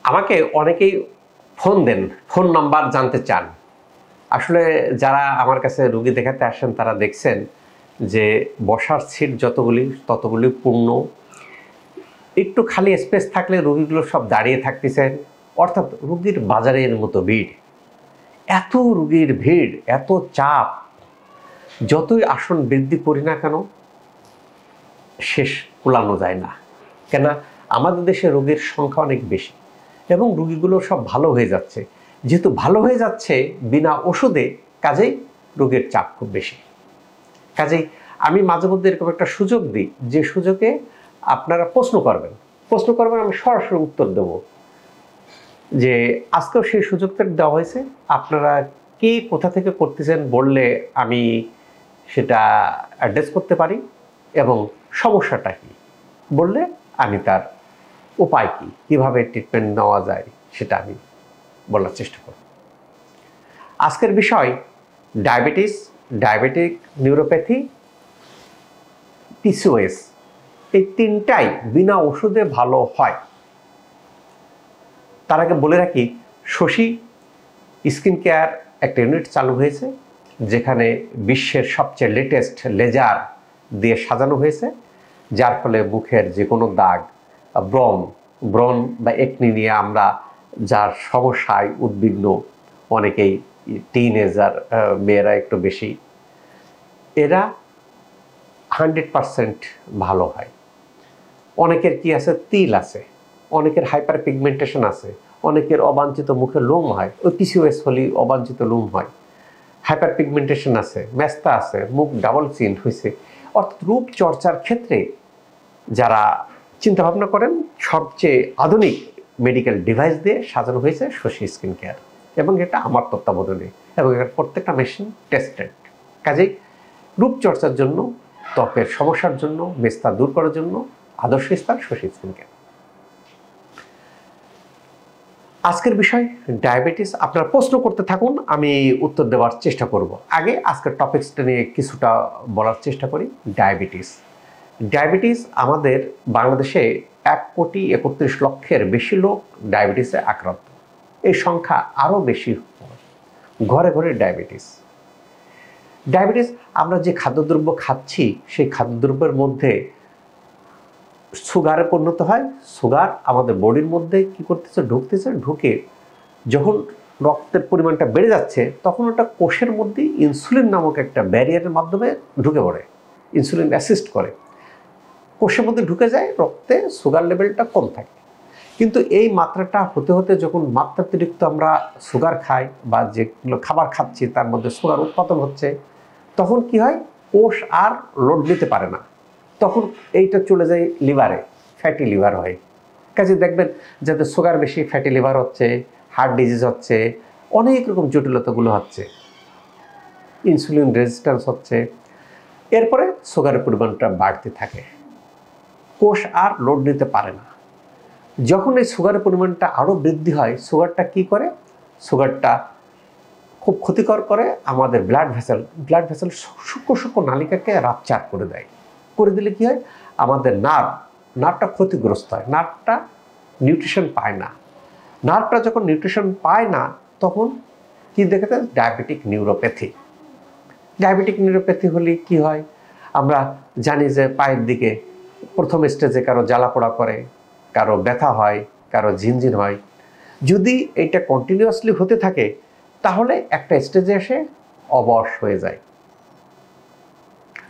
আমাকে অনেকেই ফোন দেন, phone number জানতে চান। আসলে যারা আমার কাছে রুগী দেখাতে আসেন তারা দেখছেন যে বসার সিট ততগুলি পূর্ণ, একটু খালি স্পেস থাকলে রুগীগুলো সব দাঁড়িয়ে থাকতেছেন, অর্থাৎ রুগীর বাজারের মতো ভিড়। এত রুগীর ভিড়, এত চাপ, যতই আসন বৃদ্ধি করি না কেন শেষ কুলানো যায় না। কেন, আমাদের দেশে রোগীর সংখ্যা অনেক বেশি এবং রুগীগুলো সব ভালো হয়ে যাচ্ছে। যেহেতু ভালো হয়ে যাচ্ছে বিনা ওষুধে, কাজেই রোগীর চাপ খুব বেশি। কাজেই আমি মাঝে মধ্যে এরকম একটা সুযোগ দিই, যে সুযোগে আপনারা প্রশ্ন করবেন, আমি সরাসরি উত্তর দেব। যে আজকেও সেই সুযোগটা দেওয়া হয়েছে, আপনারা কে কোথা থেকে করতেছেন বললে আমি সেটা অ্যাড্রেস করতে পারি, এবং সমস্যাটা কি বললে আমি তার উপায় কি, কিভাবে ট্রিটমেন্ট নেওয়া যায় সেটা আমি বলার চেষ্টা করব। আজকের বিষয় ডায়াবেটিস, ডায়াবেটিক নিউরোপ্যাথি, পিসিওএস। এই তিনটাই বিনা ওষুধে ভালো হয়। তার আগে বলে রাখি, শশী স্কিন কেয়ার একটা ইউনিট চালু হয়েছে, যেখানে বিশ্বের সবচেয়ে লেটেস্ট লেজার দিয়ে সাজানো হয়েছে, যার ফলে মুখের যে কোনো দাগ, ব্রণ বা একনি নিয়ে আমরা যার সমস্যায় উদ্বিগ্ন, অনেকেই টিনেজার মেয়েরা একটু বেশি, এরা 100% ভালো হয়। অনেকের কি আছে, তিল আছে, অনেকের হাইপার পিগমেন্টেশন আছে, অনেকের অবাঞ্ছিত মুখে লোম হয়, ওই পিসিওএস হলেই অবাঞ্ছিত লোম হয়। হাইপার পিগমেন্টেশন আছে, মেস্তা আছে, মুখ ডাবল চিন হয়েছে। অর্থাৎ রূপ চর্চার ক্ষেত্রে যারা চিন্তা ভাবনা করেন, সবচেয়ে আধুনিক মেডিকেল ডিভাইস দিয়ে সাজানো হয়েছে শশী স্কিন কেয়ার, এবং এটা আমার তত্ত্বাবধানে, এবং এর প্রত্যেকটা মেশিন টেস্টেড। কাজেই রূপচর্চার জন্য, ত্বকের সমস্যার জন্য, মেস্তা দূর করার জন্য আদর্শ স্থান শশী স্কিন কেয়ার। আজকের বিষয় ডায়াবেটিস। আপনারা প্রশ্ন করতে থাকুন, আমি উত্তর দেওয়ার চেষ্টা করব। আগে আজকের টপিকসটা নিয়ে কিছুটা বলার চেষ্টা করি। ডায়াবেটিস আমাদের বাংলাদেশে 1,31,00,000-এর বেশি লোক ডায়াবেটিসে আক্রান্ত। এই সংখ্যা আরও বেশি, ঘরে ঘরে ডায়াবেটিস। আমরা যে খাদ্যদ্রব্য খাচ্ছি, সেই খাদ্যদ্রব্যের মধ্যে সুগারে পরিণত হয়। সুগার আমাদের বডির মধ্যে কি করতেছে, ঢুকে যখন রক্তের পরিমাণটা বেড়ে যাচ্ছে, তখন ওটা কোষের মধ্যে ইনসুলিন নামক একটা ব্যারিয়ারের মাধ্যমে ঢুকে পড়ে, ইনসুলিন অ্যাসিস্ট করে, কোষের মধ্যে ঢুকে যায়, রক্তে সুগার লেভেলটা কম থাকে। কিন্তু এই মাত্রাটা হতে হতে যখন মাত্রাতিরিক্ত আমরা সুগার খাই বা যেগুলো খাবার খাচ্ছি তার মধ্যে সুগার উৎপাদন হচ্ছে, তখন কি হয়, কোষ আর লোড নিতে পারে না, তখন এইটা চলে যায় লিভারে, ফ্যাটি লিভার হয়। কাজে দেখবেন যাদের সুগার বেশি, ফ্যাটি লিভার হচ্ছে, হার্ট ডিজিজ হচ্ছে, অনেক রকম জটিলতাগুলো হচ্ছে, ইনসুলিন রেজিস্ট্যান্স হচ্ছে। এরপরে সুগারের পরিমাণটা বাড়তে থাকে, কোষ আর লোড নিতে পারে না। যখন এই সুগারের পরিমাণটা আরও বৃদ্ধি হয়, সুগারটা কি করে, সুগারটা খুব ক্ষতিকর করে আমাদের ব্লাড ভেসেল সূক্ষ্ম নালিকাকে রাপচার করে দেয়। করে দিলে কি হয়, আমাদের নার্ভটা ক্ষতিগ্রস্ত হয়, নার্ভটা নিউট্রিশন পায় না। নার্ভটা যখন নিউট্রিশন পায় না, তখন কি দেখা যায়, ডায়াবেটিক নিউরোপ্যাথি হলে কি হয়, আমরা জানি যে পায়ের দিকে প্রথম স্টেজে কারো জ্বালা পোড়া করে, কারো ব্যথা হয়, কারো ঝিনঝিন হয়। যদি এটা কন্টিনিউয়াসলি হতে থাকে, তাহলে একটা স্টেজে এসে অবশ হয়ে যায়।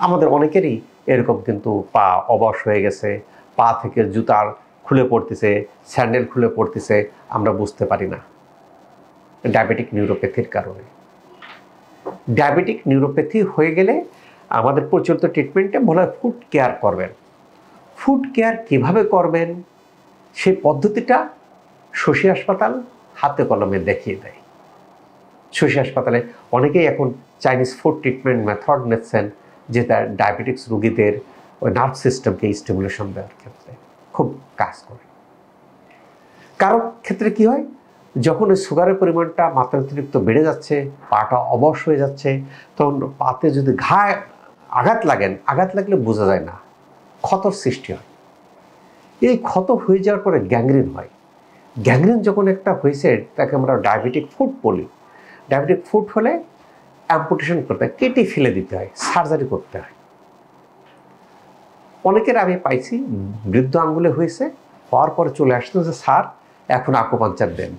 আমাদের অনেকেরই এরকম কিন্তু পা অবশ হয়ে গেছে, পা থেকে জুতার খুলে পড়তেছে, স্যান্ডেল খুলে পড়তেছে, আমরা বুঝতে পারি না, ডায়াবেটিক নিউরোপ্যাথির কারণে। ডায়াবেটিক নিউরোপ্যাথি হয়ে গেলে আমাদের প্রচলিত ট্রিটমেন্টে বলা হয় ফুড কেয়ার করবেন। ফুড কেয়ার কীভাবে করবেন সেই পদ্ধতিটা শশী হাসপাতাল হাতে কলমে দেখিয়ে দেয়। শশী হাসপাতালে অনেকেই এখন চাইনিজ ফুড ট্রিটমেন্ট মেথড নিচ্ছেন, যেটা ডায়াবেটিক্স রোগীদের ওই নার্ভ সিস্টেমকে স্টিমুলেশন দেওয়ার ক্ষেত্রে খুব কাজ করে। কারো ক্ষেত্রে কি হয়, যখন ওই সুগারের পরিমাণটা মাত্রাতিরিক্ত বেড়ে যাচ্ছে, পাটা অবশ হয়ে যাচ্ছে, তখন পাতে যদি আঘাত লাগলে বোঝা যায় না, ক্ষতর সৃষ্টি হয়। এই ক্ষত হয়ে যাওয়ার পরে গ্যাংগ্রিন হয়। গ্যাংগ্রিন যখন একটা হয়েছে তাকে আমরা ডায়াবেটিক ফুট বলি। ডায়াবেটিক ফুট হলে অ্যাম্পুটেশন করতে হয়, কেটে ফেলে দিতে হয়, সার্জারি করতে হয়। অনেকের আমি পাইছি বৃদ্ধ আঙ্গুলে হয়েছে, হওয়ার পরে চলে আসতো যে স্যার এখন আকুপাঞ্চার দেন,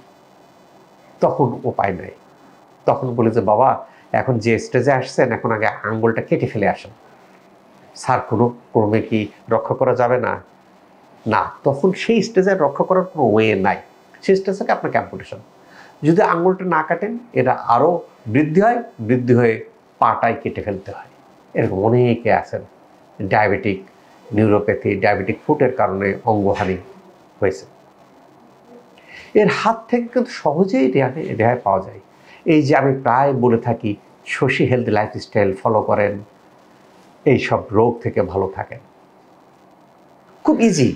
তখন উপায় নাই। তখন বলে যে বাবা এখন যে স্টেজে আসছেন এখন আগে আঙ্গুলটা কেটে ফেলে আসেন। স্যার কোনো ক্রমে কি রক্ষা করা যাবে না? না, তখন সেই স্টেজে রক্ষা করার কোনো ওয়ে নাই, সেই স্টেজ থেকে আপনাকে অ্যাম্পুটেশন। যদি আঙ্গুলটা না কাটেন এটা আরও বৃদ্ধি হয়, বৃদ্ধি হয়ে পাটাই কেটে ফেলতে হয়। এরকম অনেকে আছেন ডায়াবেটিক নিউরোপ্যাথি, ডায়াবেটিক ফুটের কারণে অঙ্গহানি হয়েছে। এর হাত থেকে কিন্তু সহজেই রেহাই পাওয়া যায়। এই যে আমি প্রায় বলে থাকি শশী হেলদি লাইফস্টাইল ফলো করেন, এইসব রোগ থেকে ভালো থাকেন, খুব ইজি।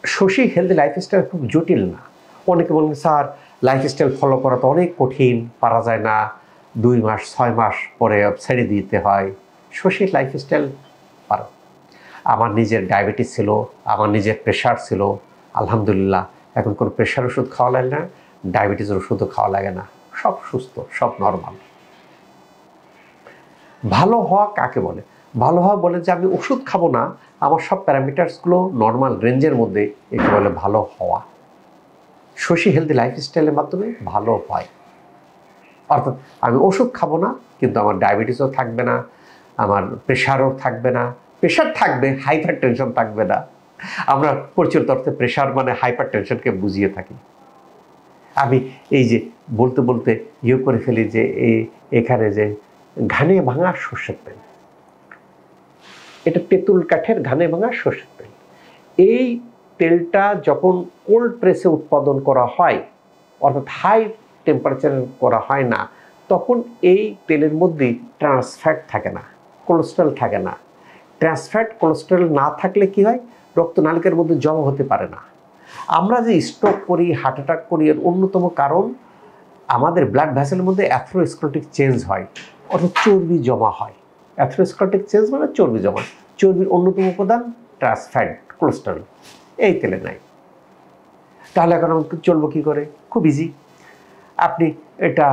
শশী হেলদি লাইফস্টাইল খুব জটিল না। অনেকে বলেন স্যার লাইফস্টাইল ফলো করা তো অনেক কঠিন, পারা যায় না, 2 মাস 6 মাস পরে ছেড়ে দিতে হয়। শশী লাইফস্টাইল পারা। আমার নিজের ডায়াবেটিস ছিল, আমার নিজের প্রেশার ছিল, আলহামদুলিল্লাহ এখন কোনো প্রেশার ওষুধ খাওয়া লাগে না, ডায়াবেটিসের ওষুধও খাওয়া লাগে না, সব সুস্থ, সব নর্মাল। ভালো হওয়া কাকে বলে? ভালো হওয়া বলে যে আমি ওষুধ খাবো না, আমার সব প্যারামিটার্সগুলো নর্মাল রেঞ্জের মধ্যে, একে বলে ভালো হওয়া। শশী হেলদি লাইফস্টাইলের মাধ্যমে ভালো হয়। অর্থাৎ আমি ওষুধ খাবো না কিন্তু আমার ডায়াবেটিসও থাকবে না, আমার প্রেশারও থাকবে না। প্রেশার থাকবে, হাইপার টেনশন থাকবে না। আমরা পরিচিত অর্থে প্রেশার মানে হাইপার টেনশনকে বুঝিয়ে থাকি। আমি এই যে বলতে বলতে করে ফেলি যে এখানে যে ঘানে ভাঙা সর্ষের তেল, এটা তেঁতুল কাঠের ঘানে ভাঙা সর্ষের তেল। এই তেলটা যখন কোল্ড প্রেসে উৎপাদন করা হয়, অর্থাৎ হাই টেম্পারেচারে করা হয় না, তখন এই তেলের মধ্যে ট্রান্সফ্যাট থাকে না, কোলেস্টেরল থাকে না। ট্রান্সফ্যাট কোলেস্টেরল না থাকলে কি হয়, রক্তনালিকার মধ্যে জমা হতে পারে না। আমরা যে স্ট্রোক করি, হার্ট অ্যাটাক করি, এর অন্যতম কারণ আমাদের ব্লাড ভেসেলের মধ্যে অ্যাথেরোস্ক্লেরোটিক চেঞ্জ হয়, অর্থাৎ চর্বি জমা হয়। অ্যাথেরোস্ক্লেরোটিক চেঞ্জ মানে চর্বি জমা। চর্বির অন্যতম উপাদান ট্রান্সফ্যাট, কোলেস্টেরল, এই তেলে নাই। তাহলে এখন আমাকে চলবো কী করে? খুব ইজি। আপনি এটা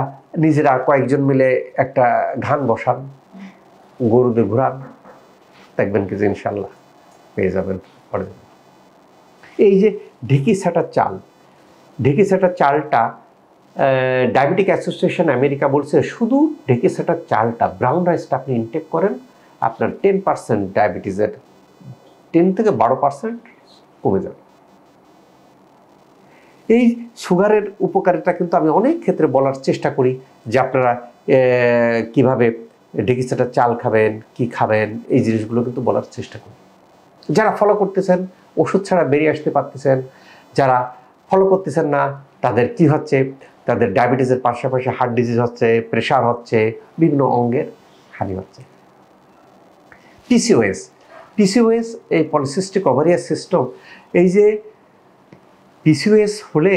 নিজেরা কয়েকজন মিলে একটা ঘান বসান, গরুদের ঘুরান, দেখবেন কি যে ইনশাল্লাহ পেয়ে যাবেন। এই যে ঢেঁকি ছাটার চাল, ঢেঁকি ছাটার চালটা ডায়াবেটিক অ্যাসোসিয়েশন আমেরিকা বলছে শুধু ঢেঁকি ছাটার চালটা, ব্রাউন রাইসটা আপনি ইনটেক করেন, আপনার 10% ডায়াবেটিসের 10 থেকে 12% কমে যাবে। এই সুগারের উপকারিতা কিন্তু আমি অনেক ক্ষেত্রে বলার চেষ্টা করি যে আপনারা কীভাবে ঢেঁকি ছাটার চাল খাবেন, কি খাবেন, এই জিনিসগুলো কিন্তু বলার চেষ্টা করি। যারা ফলো করতেছেন ওষুধ ছাড়া বেরিয়ে আসতে পারতেছেন, যারা ফলো করতেছেন না তাদের কি হচ্ছে, তাদের ডায়াবেটিসের পাশাপাশি হার্ট ডিজিজ হচ্ছে, প্রেশার হচ্ছে, বিভিন্ন অঙ্গের হানি হচ্ছে। পিসিওএস, পিসিওএস এই পলিসিস্টিক ওভারিয়ান সিস্টেম, এই যে পিসিওএস হলে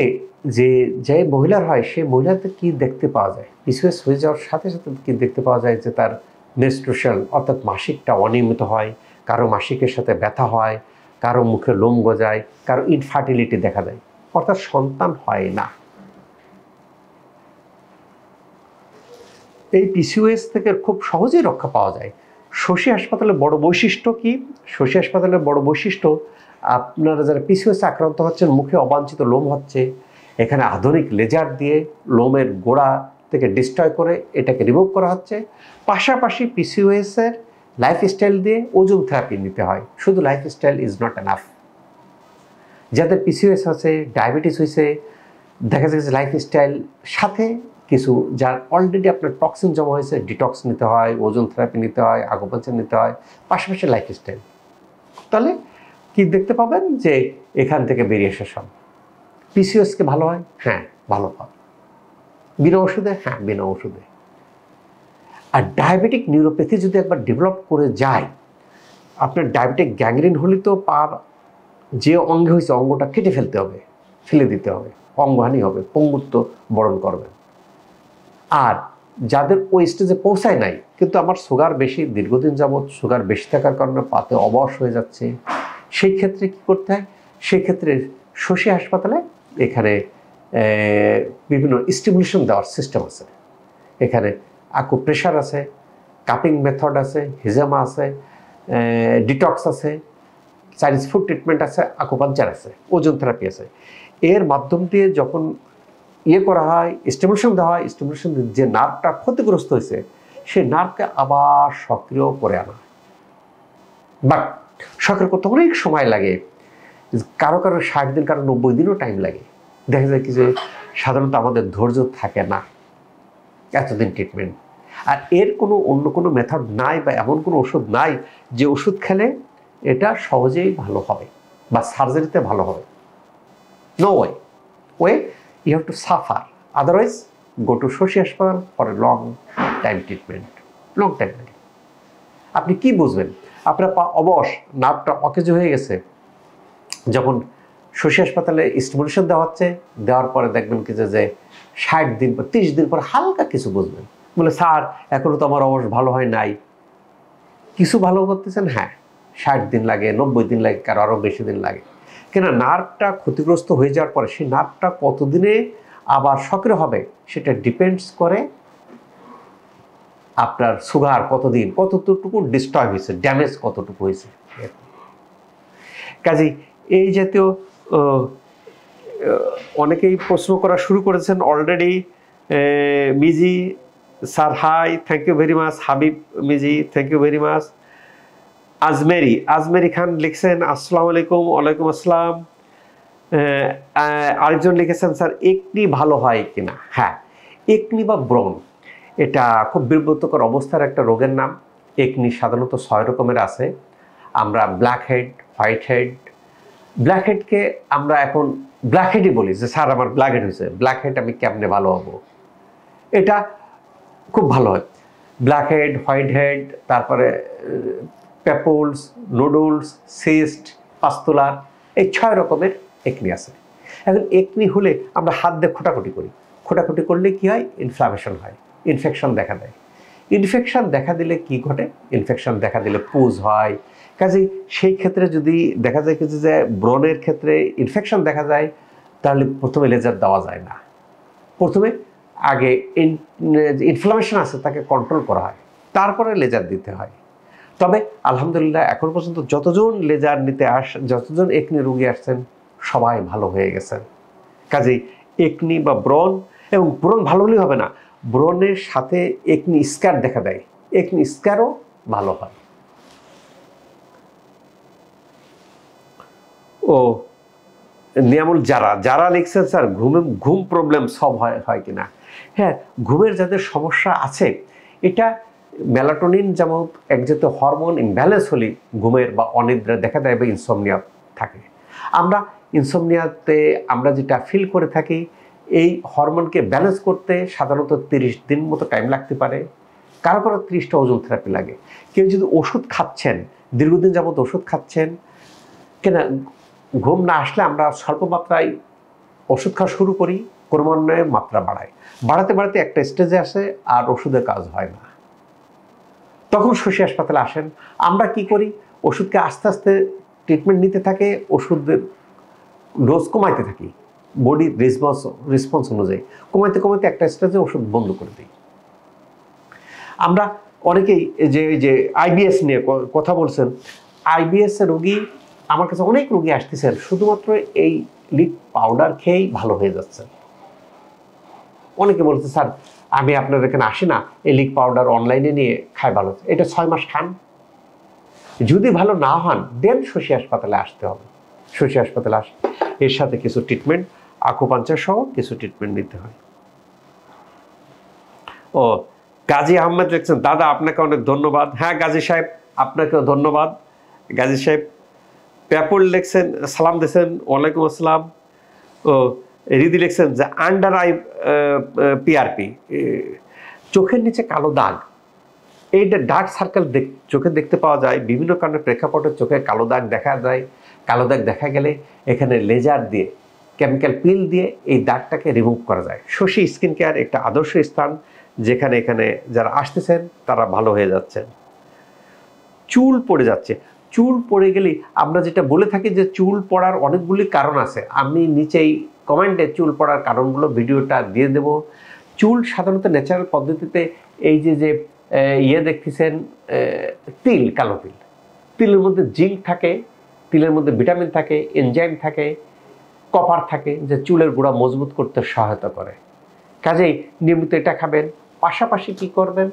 যে মহিলার হয় সেই মহিলাদের কি দেখতে পাওয়া যায়? পিসিওএস হয়ে যাওয়ার সাথে সাথে কি দেখতে পাওয়া যায় যে তার মেনস্ট্রুয়েশন অর্থাৎ মাসিকটা অনিয়মিত হয়, কারো মাসিকের সাথে ব্যথা হয়, কারো মুখে লোম গজায়, কারো ইনফার্টিলিটি দেখা দেয়, অর্থাৎ সন্তান হয় না। এই পিসিওএস থেকে খুব সহজেই রক্ষা পাওয়া যায়। শশী হাসপাতালের বড় বৈশিষ্ট্য কি? শশী হাসপাতালের বড় বৈশিষ্ট্য, আপনারা যারা পিসিওএস আক্রান্ত হচ্ছেন, মুখে অবাঞ্ছিত লোম হচ্ছে, এখানে আধুনিক লেজার দিয়ে লোমের গোড়া থেকে ডিস্ট্রয় করে এটাকে রিমুভ করা হচ্ছে। পাশাপাশি পিসিওএসের লাইফস্টাইল দিয়ে ওজন থেরাপি নিতে হয়। শুধু লাইফস্টাইল ইজ নট এনাফ। যাদের পিসিওএস আছে, ডায়াবেটিস হয়েছে, দেখা যাচ্ছে লাইফস্টাইল সাথে কিছু যার অলরেডি আপনার টক্সিন জমা হয়েছে, ডিটক্স নিতে হয়, ওজন থেরাপি নিতে হয়, আকুপাঞ্চার নিতে হয়, পাশাপাশি লাইফস্টাইল। তাহলে কি দেখতে পাবেন যে এখান থেকে বেরিয়ে আসা সব। পিসিওএসকে ভালো হয়? হ্যাঁ ভালো হয়। বিনা ওষুধে? হ্যাঁ বিনা ওষুধে। আর ডায়াবেটিক নিউরোপ্যাথি যদি একবার ডেভেলপ করে যায়, আপনার ডায়াবেটিক গ্যাংগ্রিন হলে তো পার যে অঙ্গে হয়েছে অঙ্গটা কেটে ফেলতে হবে, ফেলে দিতে হবে, অঙ্গহানি হবে, পঙ্গুত্ব বরণ করবেন। আর যাদের ওই স্টেজে পৌঁছায় নাই কিন্তু আমার সুগার বেশি, দীর্ঘদিন যাবৎ সুগার বেশি থাকার কারণে পাতে অবশ হয়ে যাচ্ছে, সেই ক্ষেত্রে কী করতে হয়? সেই ক্ষেত্রে শশী হাসপাতালে এখানে বিভিন্ন স্টিমুলেশন দেওয়ার সিস্টেম আছে, এখানে আকুপ্রেশার আছে, কাপিং মেথড আছে, হিজামা আছে, ডিটক্স আছে, চাইনিজ ফুড ট্রিটমেন্ট আছে, আকুপাঞ্চার আছে, ওজন থেরাপি আছে। এর মাধ্যম দিয়ে যখন করা হয়, স্টিমুলেশন দেওয়া হয়, স্টিমুলেশন যে নার্ভটা ক্ষতিগ্রস্ত হয়েছে সেই নার্ভকে আবার সক্রিয় করে আনা। বাট সক্রিয় করতে অনেক সময় লাগে, কারো 60 দিন, কারো 90 দিনও টাইম লাগে। দেখা যায় কি যে সাধারণত আমাদের ধৈর্য থাকে না এতদিন ট্রিটমেন্ট। আর এর অন্য কোনো মেথড নাই বা এমন কোনো ওষুধ নাই যে ওষুধ খেলে এটা সহজেই ভালো হবে বা সার্জারিতে ভালো হবে। No way you have to suffer, otherwise go to Shashi হাসপাতাল for a long time treatment, long time লাগে। আপনি কি বুঝবেন? আপনার পা অবশ, নার্ভটা অকেজো হয়ে গেছে, যখন শশী হাসপাতালে স্টিমুলেশন দেওয়া হচ্ছে, দেওয়ার পরে দেখবেন কি যে 60 দিন পর 30 দিন পর হালকা কিছু বুঝবেন, বলে স্যার এখনো তো আমার অবশ ভালো হয় নাই। কিছু ভালো করতেছেন, হ্যাঁ 60 দিন লাগে, 90 দিন লাগে, কারো আরও বেশি দিন লাগে। কেন, নার্ভটা ক্ষতিগ্রস্ত হয়ে যাওয়ার পরে সেই নার্ভটা কতদিনে আবার সক্রিয় হবে সেটা ডিপেন্ডস করে আপনার সুগার কতদিন, কতটুকু ডিস্টার্ব হয়েছে, ড্যামেজ কতটুকু হয়েছে। কাজেই এই জাতীয় অনেকেই প্রশ্ন করা শুরু করেছেন already. Miji sir hi, thank you very much. Habib Miji, thank you very much. Azmeri Khan লিখছেন আসসালামু আলাইকুম। ওয়ালাইকুম আসসালাম। আরেকজন লিখেছেন স্যার একনি ভালো হয় কিনা। হ্যাঁ, একনি বা ব্রণ এটা খুব বিব্রতকর অবস্থার একটা রোগের নাম। একনি সাধারণত 6 রকমের আছে। আমরা blackhead, whitehead, black হেডকে আমরা এখন ব্ল্যাক হেডই বলি যে স্যার আমার ব্ল্যাক হেড হয়েছে, ব্ল্যাক হেড আমি কেমনে ভালো হবো। এটা খুব ভালো হয়। ব্ল্যাক হেড, হোয়াইট হেড, তারপরে পেপলস, নুডলস, সিস্ট, পাস্তুলা, এই 6 রকমের একনি আছে। এখন একনি হলে আমরা হাত দিয়ে খোটাখুটি করি, খোটাখুটি করলে কি হয়, ইনফ্লামেশন হয়, ইনফেকশন দেখা দেয়। ইনফেকশন দেখা দিলে কি ঘটে, ইনফেকশন দেখা দিলে পুজ হয়। কাজেই সেই ক্ষেত্রে যদি দেখা যায় কিছু যে ব্রণের ক্ষেত্রে ইনফেকশন দেখা যায়, তাহলে প্রথমে লেজার দেওয়া যায় না। প্রথমে আগে ইনফ্লামেশন আছে তাকে কন্ট্রোল করা হয়, তারপরে লেজার দিতে হয়। তবে আলহামদুলিল্লাহ এখন পর্যন্ত যতজন লেজার নিতে যতজন একনি রোগী আসছেন সবাই ভালো হয়ে গেছেন। কাজেই একনি বা ব্রণ, এবং ব্রণ ভালো হলেই হবে না, ব্রণের সাথে একনি স্কার দেখা দেয়, একনি স্কারও ভালো হয়। ও নিয়ামুল যারা লিখছেন স্যার ঘুম প্রবলেম সব হয় কিনা। হ্যাঁ, ঘুমের যাদের সমস্যা আছে, এটা মেলাটোনিন যেমন এক জাতীয় হরমোন ইমব্যালেন্স হলে ঘুমের বা অনিদ্রা দেখা দেয় বা ইনসমনিয়া থাকে। আমরা ইনসমনিয়াতে আমরা যেটা ফিল করে থাকি, এই হরমোনকে ব্যালেন্স করতে সাধারণত 30 দিন মতো টাইম লাগতে পারে, কারো 30টা ওজন থেরাপি লাগে। কেউ যদি ওষুধ খাচ্ছেন, দীর্ঘদিন যাবত ওষুধ খাচ্ছেন, কেন ঘুম না আসলে আমরা স্বল্প মাত্রায় ওষুধ খাওয়া শুরু করি, ক্রমান্বয়ে মাত্রা বাড়াতে বাড়াতে একটা স্টেজে আসে আর ওষুধের কাজ হয় না, তখন শশী হাসপাতালে আসেন। আমরা কি করি, ওষুধকে আস্তে আস্তে ট্রিটমেন্ট নিতে থাকে, ওষুধের ডোজ কমাইতে থাকি, বডির রেসপন্স অনুযায়ী কমাইতে কমাইতে একটা স্টেজে ওষুধ বন্ধ করে দিই। আমরা অনেকেই যে আইবিএস নিয়ে কথা বলছেন, আইবিএস এর রোগী আমার কাছে অনেক রোগী আসতেছেন শুধুমাত্র এই লিক পাউডার খেয়েই ভালো হয়ে যাচ্ছে। অনেকে বলছে স্যার আমি আপনার এখানে আসি না, এই লিক পাউডার অনলাইনে নিয়ে খাই ভালো, এটা 6 মাস খান, যদি ভালো না হন দেন শশী হাসপাতালে আসতে হবে। শশী হাসপাতালে আস, এর সাথে কিছু ট্রিটমেন্ট, আকুপাঞ্চার সহ কিছু ট্রিটমেন্ট নিতে হয়। ও গাজী আহমেদ লিখছেন দাদা আপনাকে অনেক ধন্যবাদ। হ্যাঁ গাজী সাহেব, আপনাকেও ধন্যবাদ। গাজী সাহেব পেপল লিখছেন, সালাম দিয়েছেন, ওয়ালাইকুম আসসালাম। ও রিদি লিখছেন যে আন্ডার আই পিআরপি, চোখের নিচে কালো দাগ, এইটা ডার্ক সার্কেল চোখে দেখতে পাওয়া যায়, বিভিন্ন কারণে প্রেক্ষাপটে চোখে কালো দাগ দেখা যায়। কালো দাগ দেখা গেলে এখানে লেজার দিয়ে, কেমিক্যাল পিল দিয়ে এই দাগটাকে রিমুভ করা যায়। শশী স্কিন কেয়ার একটা আদর্শ স্থান, যেখানে এখানে যারা আসতেছেন তারা ভালো হয়ে যাচ্ছেন। চুল পড়ে যাচ্ছে, চুল পড়ে গেলে আমরা যেটা বলে থাকি যে চুল পড়ার অনেকগুলি কারণ আছে, আমি নিচেই কমেন্টে চুল পড়ার কারণগুলো ভিডিওটা দিয়ে দেব। চুল সাধারণত ন্যাচারাল পদ্ধতিতে এই যে দেখতেছেন তিল, কালো তিল, তিলের মধ্যে জিঙ্ক থাকে, তিলের মধ্যে ভিটামিন থাকে, এনজাইম থাকে, কপার থাকে, যে চুলের গোড়া মজবুত করতে সহায়তা করে। কাজেই নিয়মিত এটা খাবেন। পাশাপাশি কি করবেন,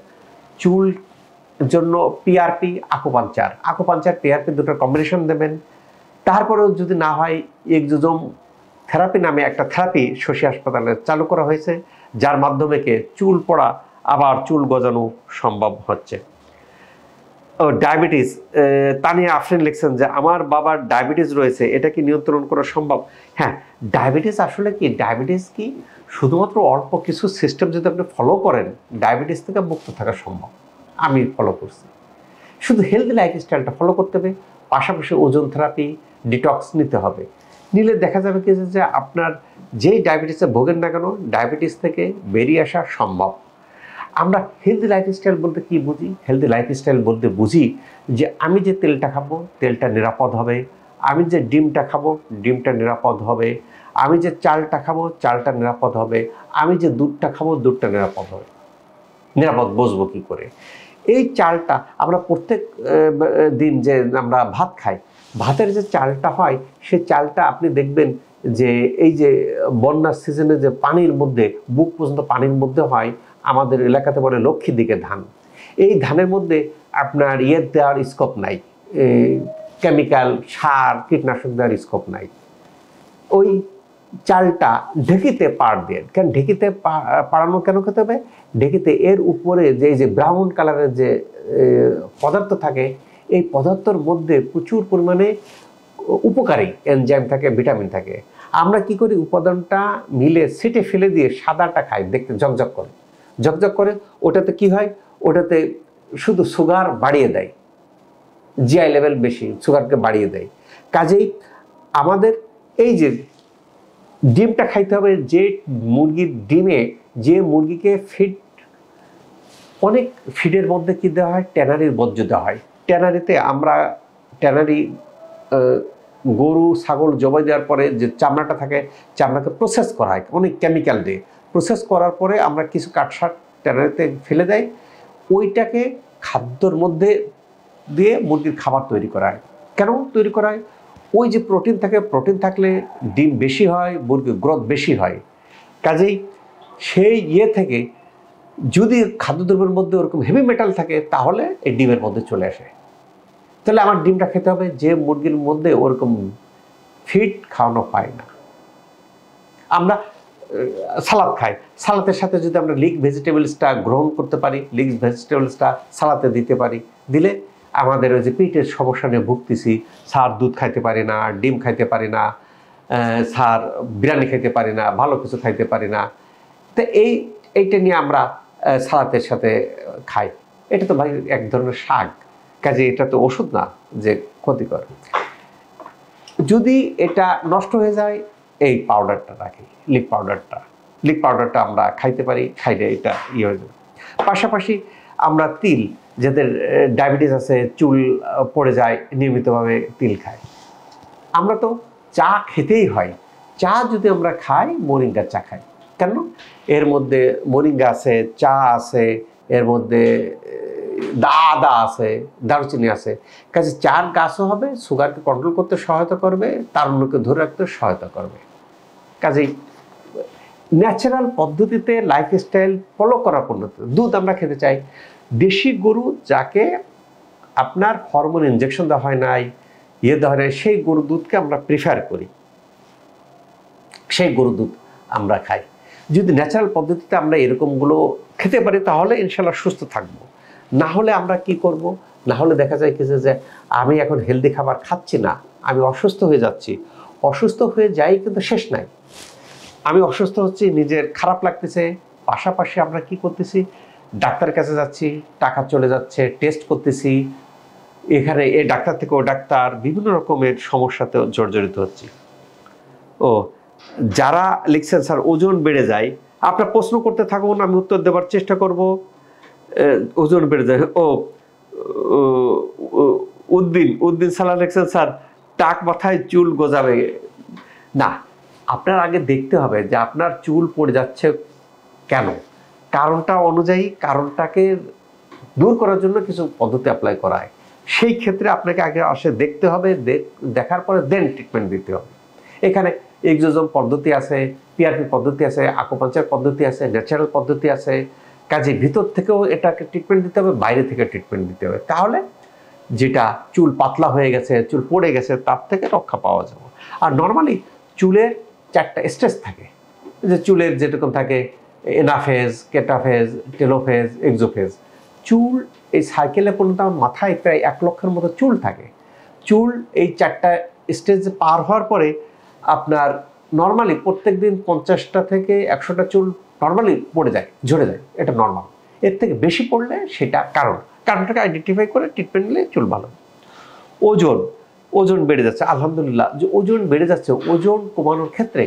চুল জন্য পিআরপি, আকুপাঞ্চার পিআরপি দুটোর কম্বিনেশন দেবেন। তারপরেও যদি না হয়, এক্সোজোম থেরাপি নামে একটা থেরাপি শশী হাসপাতালে চালু করা হয়েছে, যার মাধ্যমে চুল পড়া আবার চুল গজানো সম্ভব হচ্ছে। ডায়াবেটিস, তানিয়া আফরিন লিখছেন যে আমার বাবার ডায়াবেটিস রয়েছে, এটা কি নিয়ন্ত্রণ করা সম্ভব? হ্যাঁ, ডায়াবেটিস আসলে কি, ডায়াবেটিস কি শুধুমাত্র অল্প কিছু সিস্টেম যদি আপনি ফলো করেন ডায়াবেটিস থেকে মুক্ত থাকা সম্ভব। আমি ফলো করছি। শুধু হেলদি লাইফস্টাইলটা ফলো করতে হবে, পাশাপাশি ওজন থেরাপি, ডিটক্স নিতে হবে। নিলে দেখা যাবে কি যে আপনার যেই ডায়াবেটিসে ভোগেন না কেন, ডায়াবেটিস থেকে বেরিয়ে আসা সম্ভব। আমরা হেলদি লাইফস্টাইল বলতে কি বুঝি? হেলদি লাইফস্টাইল বলতে বুঝি যে আমি যে তেলটা খাবো, তেলটা নিরাপদ হবে। আমি যে ডিমটা খাবো, ডিমটা নিরাপদ হবে। আমি যে চালটা খাবো, চালটা নিরাপদ হবে। আমি যে দুধটা খাবো, দুধটা নিরাপদ হবে। নিরাপদ বুঝবো কী করে? এই চালটা আমরা প্রত্যেক দিন যে আমরা ভাত খাই, ভাতের যে চালটা হয়, সে চালটা আপনি দেখবেন যে এই যে বন্যার সিজনে যে পানির মধ্যে, বুক পর্যন্ত পানির মধ্যে হয়, আমাদের এলাকাতে বলে লক্ষ্মীর দিকে ধান। এই ধানের মধ্যে আপনার দেওয়ার স্কোপ নাই, কেমিক্যাল সার কীটনাশক দেওয়ার স্কোপ নাই। ওই চালটা ঢেকিতে পাড় দিয়ে, কেন ঢেকিতে পাড়ানো কেন খেতে হবে? ঢেকিতে এর উপরে যে ব্রাউন কালারের যে পদার্থ থাকে, এই পদার্থের মধ্যে প্রচুর পরিমাণে উপকারী এনজাইম থাকে, ভিটামিন থাকে। আমরা কি করি, উপাদানটা মিলে সিটে ফেলে দিয়ে সাদাটা খাই, দেখতে ঝকঝক করে, ঝকঝক করে। ওটাতে কি হয়, ওটাতে শুধু সুগার বাড়িয়ে দেয়, জিআই লেভেল বেশি, সুগারকে বাড়িয়ে দেয়। কাজেই আমাদের এই যে ডিমটা খাইতে হবে, যে মুরগির ডিমে, যে মুরগিকে অনেক ফিডের মধ্যে কি দেওয়া হয়, ট্যানারির বর্জ্য দেওয়া হয়। ট্যানারিতে আমরা গরু ছাগল জবাই দেওয়ার পরে যে চামড়াটা থাকে, চামড়াকে প্রসেস করা হয় অনেক কেমিক্যাল দিয়ে। প্রসেস করার পরে আমরা কিছু কাঠসার ট্যানারিতে ফেলে দেয়, ওইটাকে খাদ্যর মধ্যে দিয়ে মুরগির খাবার তৈরি করা হয়। কেন তৈরি করা হয়? ওই যে প্রোটিন থাকে, প্রোটিন থাকলে ডিম বেশি হয়, মুরগির গ্রোথ বেশি হয়। কাজেই সেই থেকে যদি খাদ্যদ্রব্যের মধ্যে ওরকম হেভি মেটাল থাকে, তাহলে এই ডিমের মধ্যে চলে আসে। তাহলে আমার ডিমটা খেতে হবে যে মুরগির মধ্যে ওরকম ফিড খাওয়ানো হয় না। আমরা সালাদ খাই, সালাদের সাথে যদি আমরা লিক ভেজিটেবলসটা গ্রহণ করতে পারি, লিক ভেজিটেবলসটা সালাতে দিতে পারি, দিলে আমাদের ওই যে পেটের সমস্যা নিয়ে ভুগতেছি, স্যার দুধ খাইতে পারি না, ডিম খাইতে পারি না, স্যার বিরিয়ানি খাইতে পারি না, ভালো কিছু খাইতে পারি না, তো এইটা নিয়ে আমরা সালাতের সাথে খাই। এটা তো ভাই এক ধরনের শাক, কাজে এটা তো ওষুধ না যে ক্ষতিকর। যদি এটা নষ্ট হয়ে যায়, এই পাউডারটা রাখি, লিক পাউডারটা আমরা খাইতে পারি, খাইলে এটা হয়ে যাবে। পাশাপাশি আমরা তিল, যাদের ডায়াবেটিস আছে, চুল পড়ে যায়, নিয়মিতভাবে তিল খাই। আমরা তো চা খেতেই হয়, চা যদি আমরা খাই, মোরিঙ্গার চা খাই। কেন? এর মধ্যে মোরিঙ্গা আছে, চা আছে, এর মধ্যে আদা আছে, দারুচিনি আছে। কাজে চার গাছও হবে, সুগারকে কন্ট্রোল করতে সহায়তা করবে, তারুণ্যকে ধরে রাখতে সহায়তা করবে। কাজেই ন্যাচারাল পদ্ধতিতে লাইফস্টাইল ফলো করার পদ্ধতি। দুধ আমরা খেতে চাই, দেশি গরু যাকে আপনার হরমোন ইনজেকশন দেওয়া হয় নাই, দেওয়া হয় নাই, সেই গরু দুধকে আমরা প্রিফার করি, সেই গরু দুধ আমরা খাই। যদি ন্যাচারাল পদ্ধতিতে আমরা এরকমগুলো খেতে পারি, তাহলে ইনশাল্লাহ সুস্থ থাকবো। না হলে আমরা কি করব? না হলে দেখা যায় কিছু যে আমি এখন হেলদি খাবার খাচ্ছি না, আমি অসুস্থ হয়ে যাচ্ছি। অসুস্থ হয়ে যাই কিন্তু শেষ নাই, আমি অসুস্থ হচ্ছি, নিজের খারাপ লাগতেছে, পাশাপাশি আমরা কি করতেছি, ডাক্তারের কাছে যাচ্ছি, টাকা চলে যাচ্ছে, টেস্ট করতেছি, এখানে এ ডাক্তার থেকে ও ডাক্তার, বিভিন্ন রকমের সমস্যাতে জর্জরিত হচ্ছি। ও যারা লিখছেন স্যার ওজন বেড়ে যায়, আপনার প্রশ্ন করতে থাকুন, আমি উত্তর দেওয়ার চেষ্টা করব। ওজন বেড়ে যায়, উদ্দিন সালাহ লিখছেন স্যার টাক মাথায় চুল গজাবে না, আপনার আগে দেখতে হবে যে আপনার চুল পড়ে যাচ্ছে কেন, কারণটা অনুযায়ী কারণটাকে দূর করার জন্য কিছু পদ্ধতি অ্যাপ্লাই করা হয়। সেই ক্ষেত্রে আপনাকে আগে আসে দেখতে হবে, দেখার পরে দেন ট্রিটমেন্ট দিতে হবে। এখানে এক্সোজোম পদ্ধতি আছে, পিআরপি পদ্ধতি আছে, আকুপাঞ্চার পদ্ধতি আছে, ন্যাচারাল পদ্ধতি আছে। কাজে ভিতর থেকেও এটাকে ট্রিটমেন্ট দিতে হবে, বাইরে থেকে ট্রিটমেন্ট দিতে হবে। তাহলে যেটা চুল পাতলা হয়ে গেছে, চুল পড়ে গেছে, তার থেকে রক্ষা পাওয়া যাবে। আর নর্মালি চুলের 4টা স্টেজ থাকে, যে চুলের যেরকম থাকে এনাফেজ, কেটাফেজ, টেলোফেজ, এক্সোফেজ। চুল এই সাইকেলে পর্যন্ত আমার মাথায় প্রায় 1 লক্ষের মতো চুল থাকে। চুল এই 4টা স্টেজ পার হওয়ার পরে আপনার নর্মালি প্রত্যেক দিন 50টা থেকে 100টা চুল নর্মালি পড়ে যায়, ঝরে যায়, এটা নর্মাল। এর থেকে বেশি পড়লে সেটা কারণটাকে আইডেন্টিফাই করে ট্রিটমেন্ট নিলে চুল ভালো। ওজন বেড়ে যাচ্ছে, আলহামদুলিল্লাহ যে ওজন বেড়ে যাচ্ছে। ওজন কমানোর ক্ষেত্রে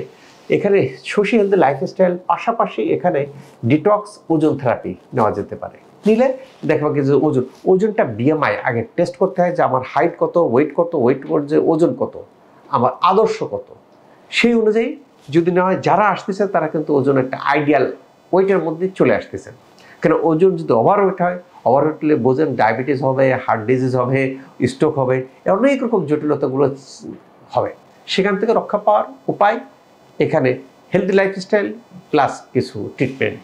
এখানে শশী হেলদি লাইফস্টাইল পাশাপাশি এখানে ডিটক্স ওজন থেরাপি নেওয়া যেতে পারে। নিলে দেখবা কি যে ওজনটা বিএমআই আগে টেস্ট করতে হয়, যে আমার হাইট কত, ওয়েট কত, ওয়েট যে ওজন কত, আমার আদর্শ কত, সেই অনুযায়ী যদি না হয় যারা আসতেছে তারা কিন্তু ওজন একটা আইডিয়াল ওয়েটের মধ্যে চলে আসতেছে। কেন ওজন যদি ওভারওয়েট হয়, ওভারওয়েট হলে বোঝেন ডায়াবেটিস হবে, হার্ট ডিজিজ হবে, স্ট্রোক হবে, অনেক রকম জটিলতাগুলো হবে। সেখান থেকে রক্ষা পাওয়ার উপায় এখানে হেলদি লাইফস্টাইল প্লাস কিছু ট্রিটমেন্ট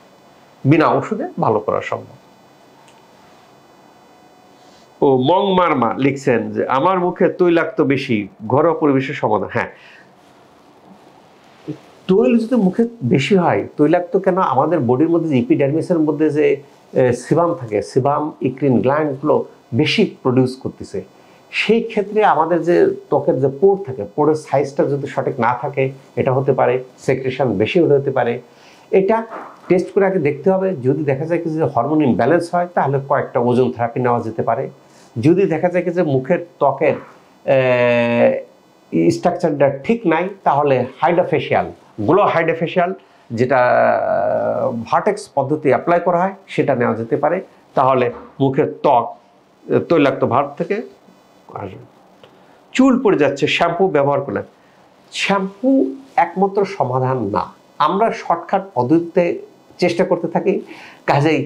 বিনা ওষুধে ভালো করা সম্ভব। ও মং মার্মা লিখছেন যে আমার মুখে তৈলাক্ত বেশি, ঘরোয়া পরিবেশের সমাধান। হ্যাঁ, তৈল যদি মুখে বেশি হয়, তৈলাক্ত কেন, আমাদের বডির মধ্যে যে ইপিডার্মিসের মধ্যে যে সিবাম থাকে, সিবাম ইক্রিন গ্ল্যান্ডগুলো বেশি প্রডিউস করতেছে। সেই ক্ষেত্রে আমাদের যে ত্বকের যে পোর থাকে, পোরের সাইজটা যদি সঠিক না থাকে, এটা হতে পারে। সেক্রেশন বেশি হলে হতে পারে। এটা টেস্ট করে আগে দেখতে হবে। যদি দেখা যায় কি যে হরমোন ইমব্যালেন্স হয়, তাহলে কয়েকটা ওজন থেরাপি নেওয়া যেতে পারে। যদি দেখা যায় কি যে মুখের ত্বকের স্ট্রাকচারটা ঠিক নাই, তাহলে হাইড্রোফেশিয়াল, গ্লো হাইড্রোফেশিয়াল, যেটা ভার্টেক্স পদ্ধতি অ্যাপ্লাই করা হয়, সেটা নেওয়া যেতে পারে। তাহলে মুখের ত্বক তৈলাক্ত ভাব থেকে আসবে। চুল পড়ে যাচ্ছে, শ্যাম্পু ব্যবহার করলেন। শ্যাম্পু একমাত্র সমাধান না, আমরা শর্টকাট পদ্ধতিতে চেষ্টা করতে থাকি। কাজেই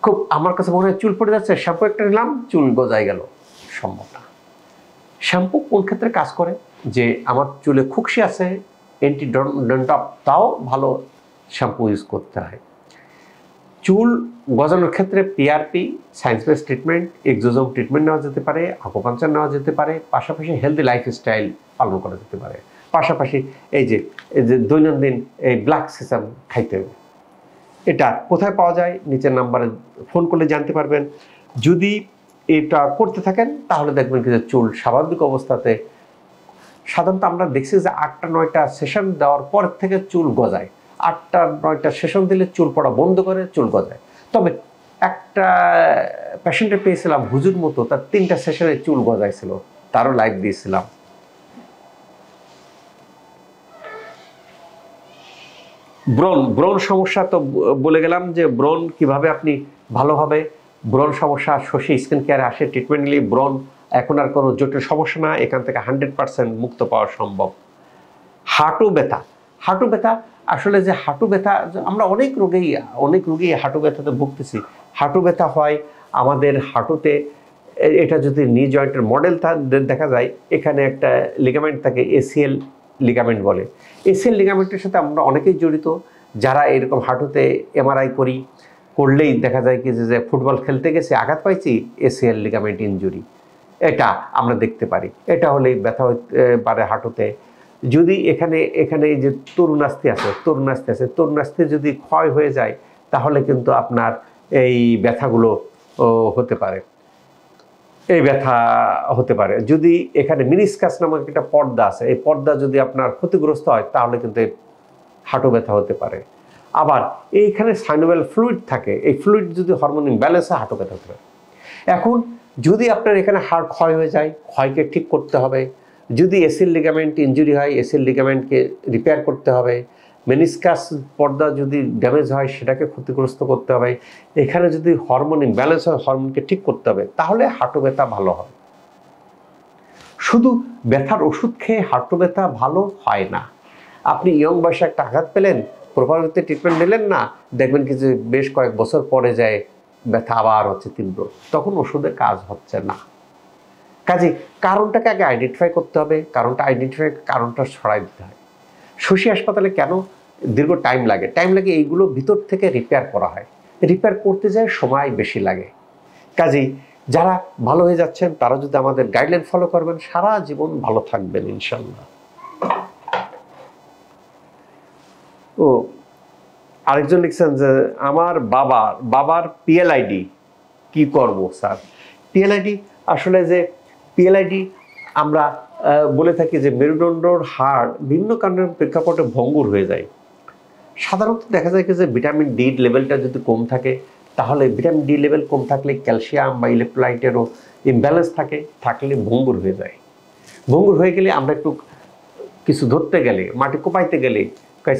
খুব আমার কাছে মনে হয় চুল পড়ে যাচ্ছে, শ্যাম্পু একটা নিলাম, চুল গজায় গেল, সম্ভব না। শ্যাম্পু কোন ক্ষেত্রে কাজ করে, যে আমার চুলে খুকশি আছে, অ্যান্টি ড্যান্ড্রফ, তাও ভালো শ্যাম্পু ইউজ করতে হয়। চুল গজানোর ক্ষেত্রে PRP, science base treatment, exosome treatment নেওয়া যেতে পারে, আকুপাঞ্চার নেওয়া যেতে পারে, পাশাপাশি হেলদি লাইফস্টাইল পালন করা যেতে পারে। পাশাপাশি এই যে দৈনন্দিন এই ব্ল্যাক সেসাম খাইতে হবে। এটা কোথায় পাওয়া যায়, নিচের নাম্বারে ফোন করলে জানতে পারবেন। যদি এটা করতে থাকেন তাহলে দেখবেন কি যে চুল স্বাভাবিক অবস্থাতে, সাধারণত আমরা দেখছি যে 8টা-9টা সেশন দেওয়ার পর থেকে চুল গজায়। 8টা-9টা সেশন দিলে চুল পড়া বন্ধ করে, চুল গজায়। তবে একটা পেশেন্টে পেয়েছিলাম হুজুর মতো, তার 3টা সেশনে চুল গজাইছিল, তারও লাইভ দিয়েছিলাম। ব্রণ সমস্যা তো বলে গেলাম যে ব্রণ কিভাবে আপনি ভালোভাবে, ব্রণ সমস্যা শশী স্কিন কেয়ারে আসে, ট্রিটমেন্ট নিলে ব্রণ এখন আর কোনো জটিল সমস্যা না, এখান থেকে 100% মুক্ত পাওয়া সম্ভব। হাঁটু ব্যথা আসলে যে হাঁটু ব্যথা, আমরা অনেক রোগী হাঁটু ব্যথাতে ভুগতেছি। হাঁটু ব্যথা হয় আমাদের হাঁটুতে, এটা যদি নি জয়েন্টের মডেল দেখা যায়, এখানে একটা লিগামেন্ট থাকে, এসিএল লিগামেন্ট বলে। এসিএল লিগামেন্টের সাথে আমরা অনেকেই জড়িত, যারা এরকম হাঁটুতে এমআরআই করলেই দেখা যায় কি যে ফুটবল খেলতে গেছে, আঘাত পাইছি, এসিএল লিগামেন্ট ইনজুরি, এটা আমরা দেখতে পারি। এটা হলেই ব্যথা হতে পারে হাঁটুতে। যদি এখানে এই যে তরুণাস্থি আছে, তরুণাস্থি যদি ক্ষয় হয়ে যায়, তাহলে কিন্তু আপনার এই ব্যথাগুলো হতে পারে, যদি এখানে মিনিসকাস নামক একটা পর্দা আছে, এই পর্দা যদি আপনার ক্ষতিগ্রস্ত হয়, তাহলে কিন্তু হাঁটু ব্যথা হতে পারে। আবার এইখানে সাইনোভিয়াল ফ্লুইড থাকে, এই ফ্লুইড যদি হরমোন ইমব্যালেন্স হয়, হাঁটু ব্যথা হতে পারে। এখন যদি আপনার এখানে হাড় ক্ষয় হয়ে যায়, ক্ষয়কে ঠিক করতে হবে। যদি এসিএল লিগামেন্ট ইনজুরি হয়, এসিএল লিগামেন্টকে রিপেয়ার করতে হবে। মেনিসকাস পর্দা যদি ড্যামেজ হয়, সেটাকে ক্ষতিগ্রস্ত করতে হবে। এখানে যদি হরমোন ইমব্যালেন্স হয়, হরমোনকে ঠিক করতে হবে, তাহলে হাঁটু ব্যথা ভালো হবে। শুধু ব্যথার ওষুধ খেয়ে হাঁটু ব্যথা ভালো হয় না। আপনি ইয়ং বয়সে একটা আঘাত পেলেন, প্রপারলি ট্রিটমেন্ট নিলেন না, দেখবেন কি যে বেশ কয়েক বছর পরে যায় ব্যথা আবার হচ্ছে তীব্র, তখন ওষুধে কাজ হচ্ছে না। কাজে কারণটাকে আগে আইডেন্টিফাই করতে হবে, কারণটা ছড়াই দিতে হয়। শশী হাসপাতালে কেন দীর্ঘ টাইম লাগে? এইগুলো ভিতর থেকে রিপেয়ার করা হয়, রিপেয়ার করতে যায় সময় বেশি লাগে। কাজেই যারা ভালো হয়ে যাচ্ছেন তারা যদি আমাদের গাইডলাইন ফলো করবেন, সারা জীবন ভালো থাকবেন ইনশাল্লাহ। ও আরেকজন লিখছেন যে আমার বাবার পিএলআইডি কি করব স্যার? পিএলআইডি আসলে যে পিএলআইডি আমরা বলে থাকি যে মেরুদণ্ডর হাড় বিভিন্ন কারণের প্রেক্ষাপটে ভঙ্গুর হয়ে যায়। সাধারণত দেখা যায় যে ভিটামিন ডি লেভেলটা যদি কম থাকে, তাহলে ভিটামিন ডি লেভেল কম থাকলে ক্যালসিয়াম বা ইলেকট্রোলাইটেরও ইমব্যালেন্স থাকলে ভঙ্গুর হয়ে যায়। ভঙ্গুর হয়ে গেলে আমরা একটু কিছু ধরতে গেলে, মাটি কোপাইতে গেলে,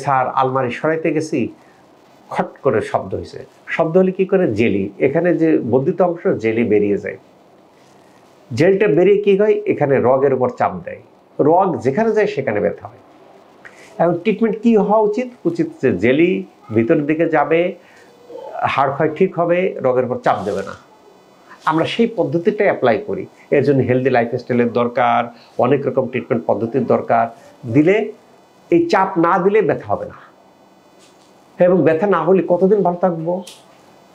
স্যার আলমারি সরাইতে গেছি, খট করে শব্দ হয়েছে। শব্দ হলে কি করে? জেলি, এখানে যে বর্ধিত অংশ জেলি বেরিয়ে যায়। জেলটা বেরিয়ে কি হয়? এখানে রগের উপর চাপ দেয়, রগ যেখানে যায় সেখানে ব্যথা হয়। এখন ট্রিটমেন্ট কি হওয়া উচিত যে জেলি ভিতরের দিকে যাবে, হাড় ক্ষয় ঠিক হবে, রগের উপর চাপ দেবে না। আমরা সেই পদ্ধতিটাই অ্যাপ্লাই করি। এর জন্য হেলদি লাইফস্টাইলের দরকার, অনেক রকম ট্রিটমেন্ট পদ্ধতির দরকার। দিলে এই চাপ না দিলে ব্যথা হবে না। এবং ব্যথা না হলে কতদিন ভালো থাকবো?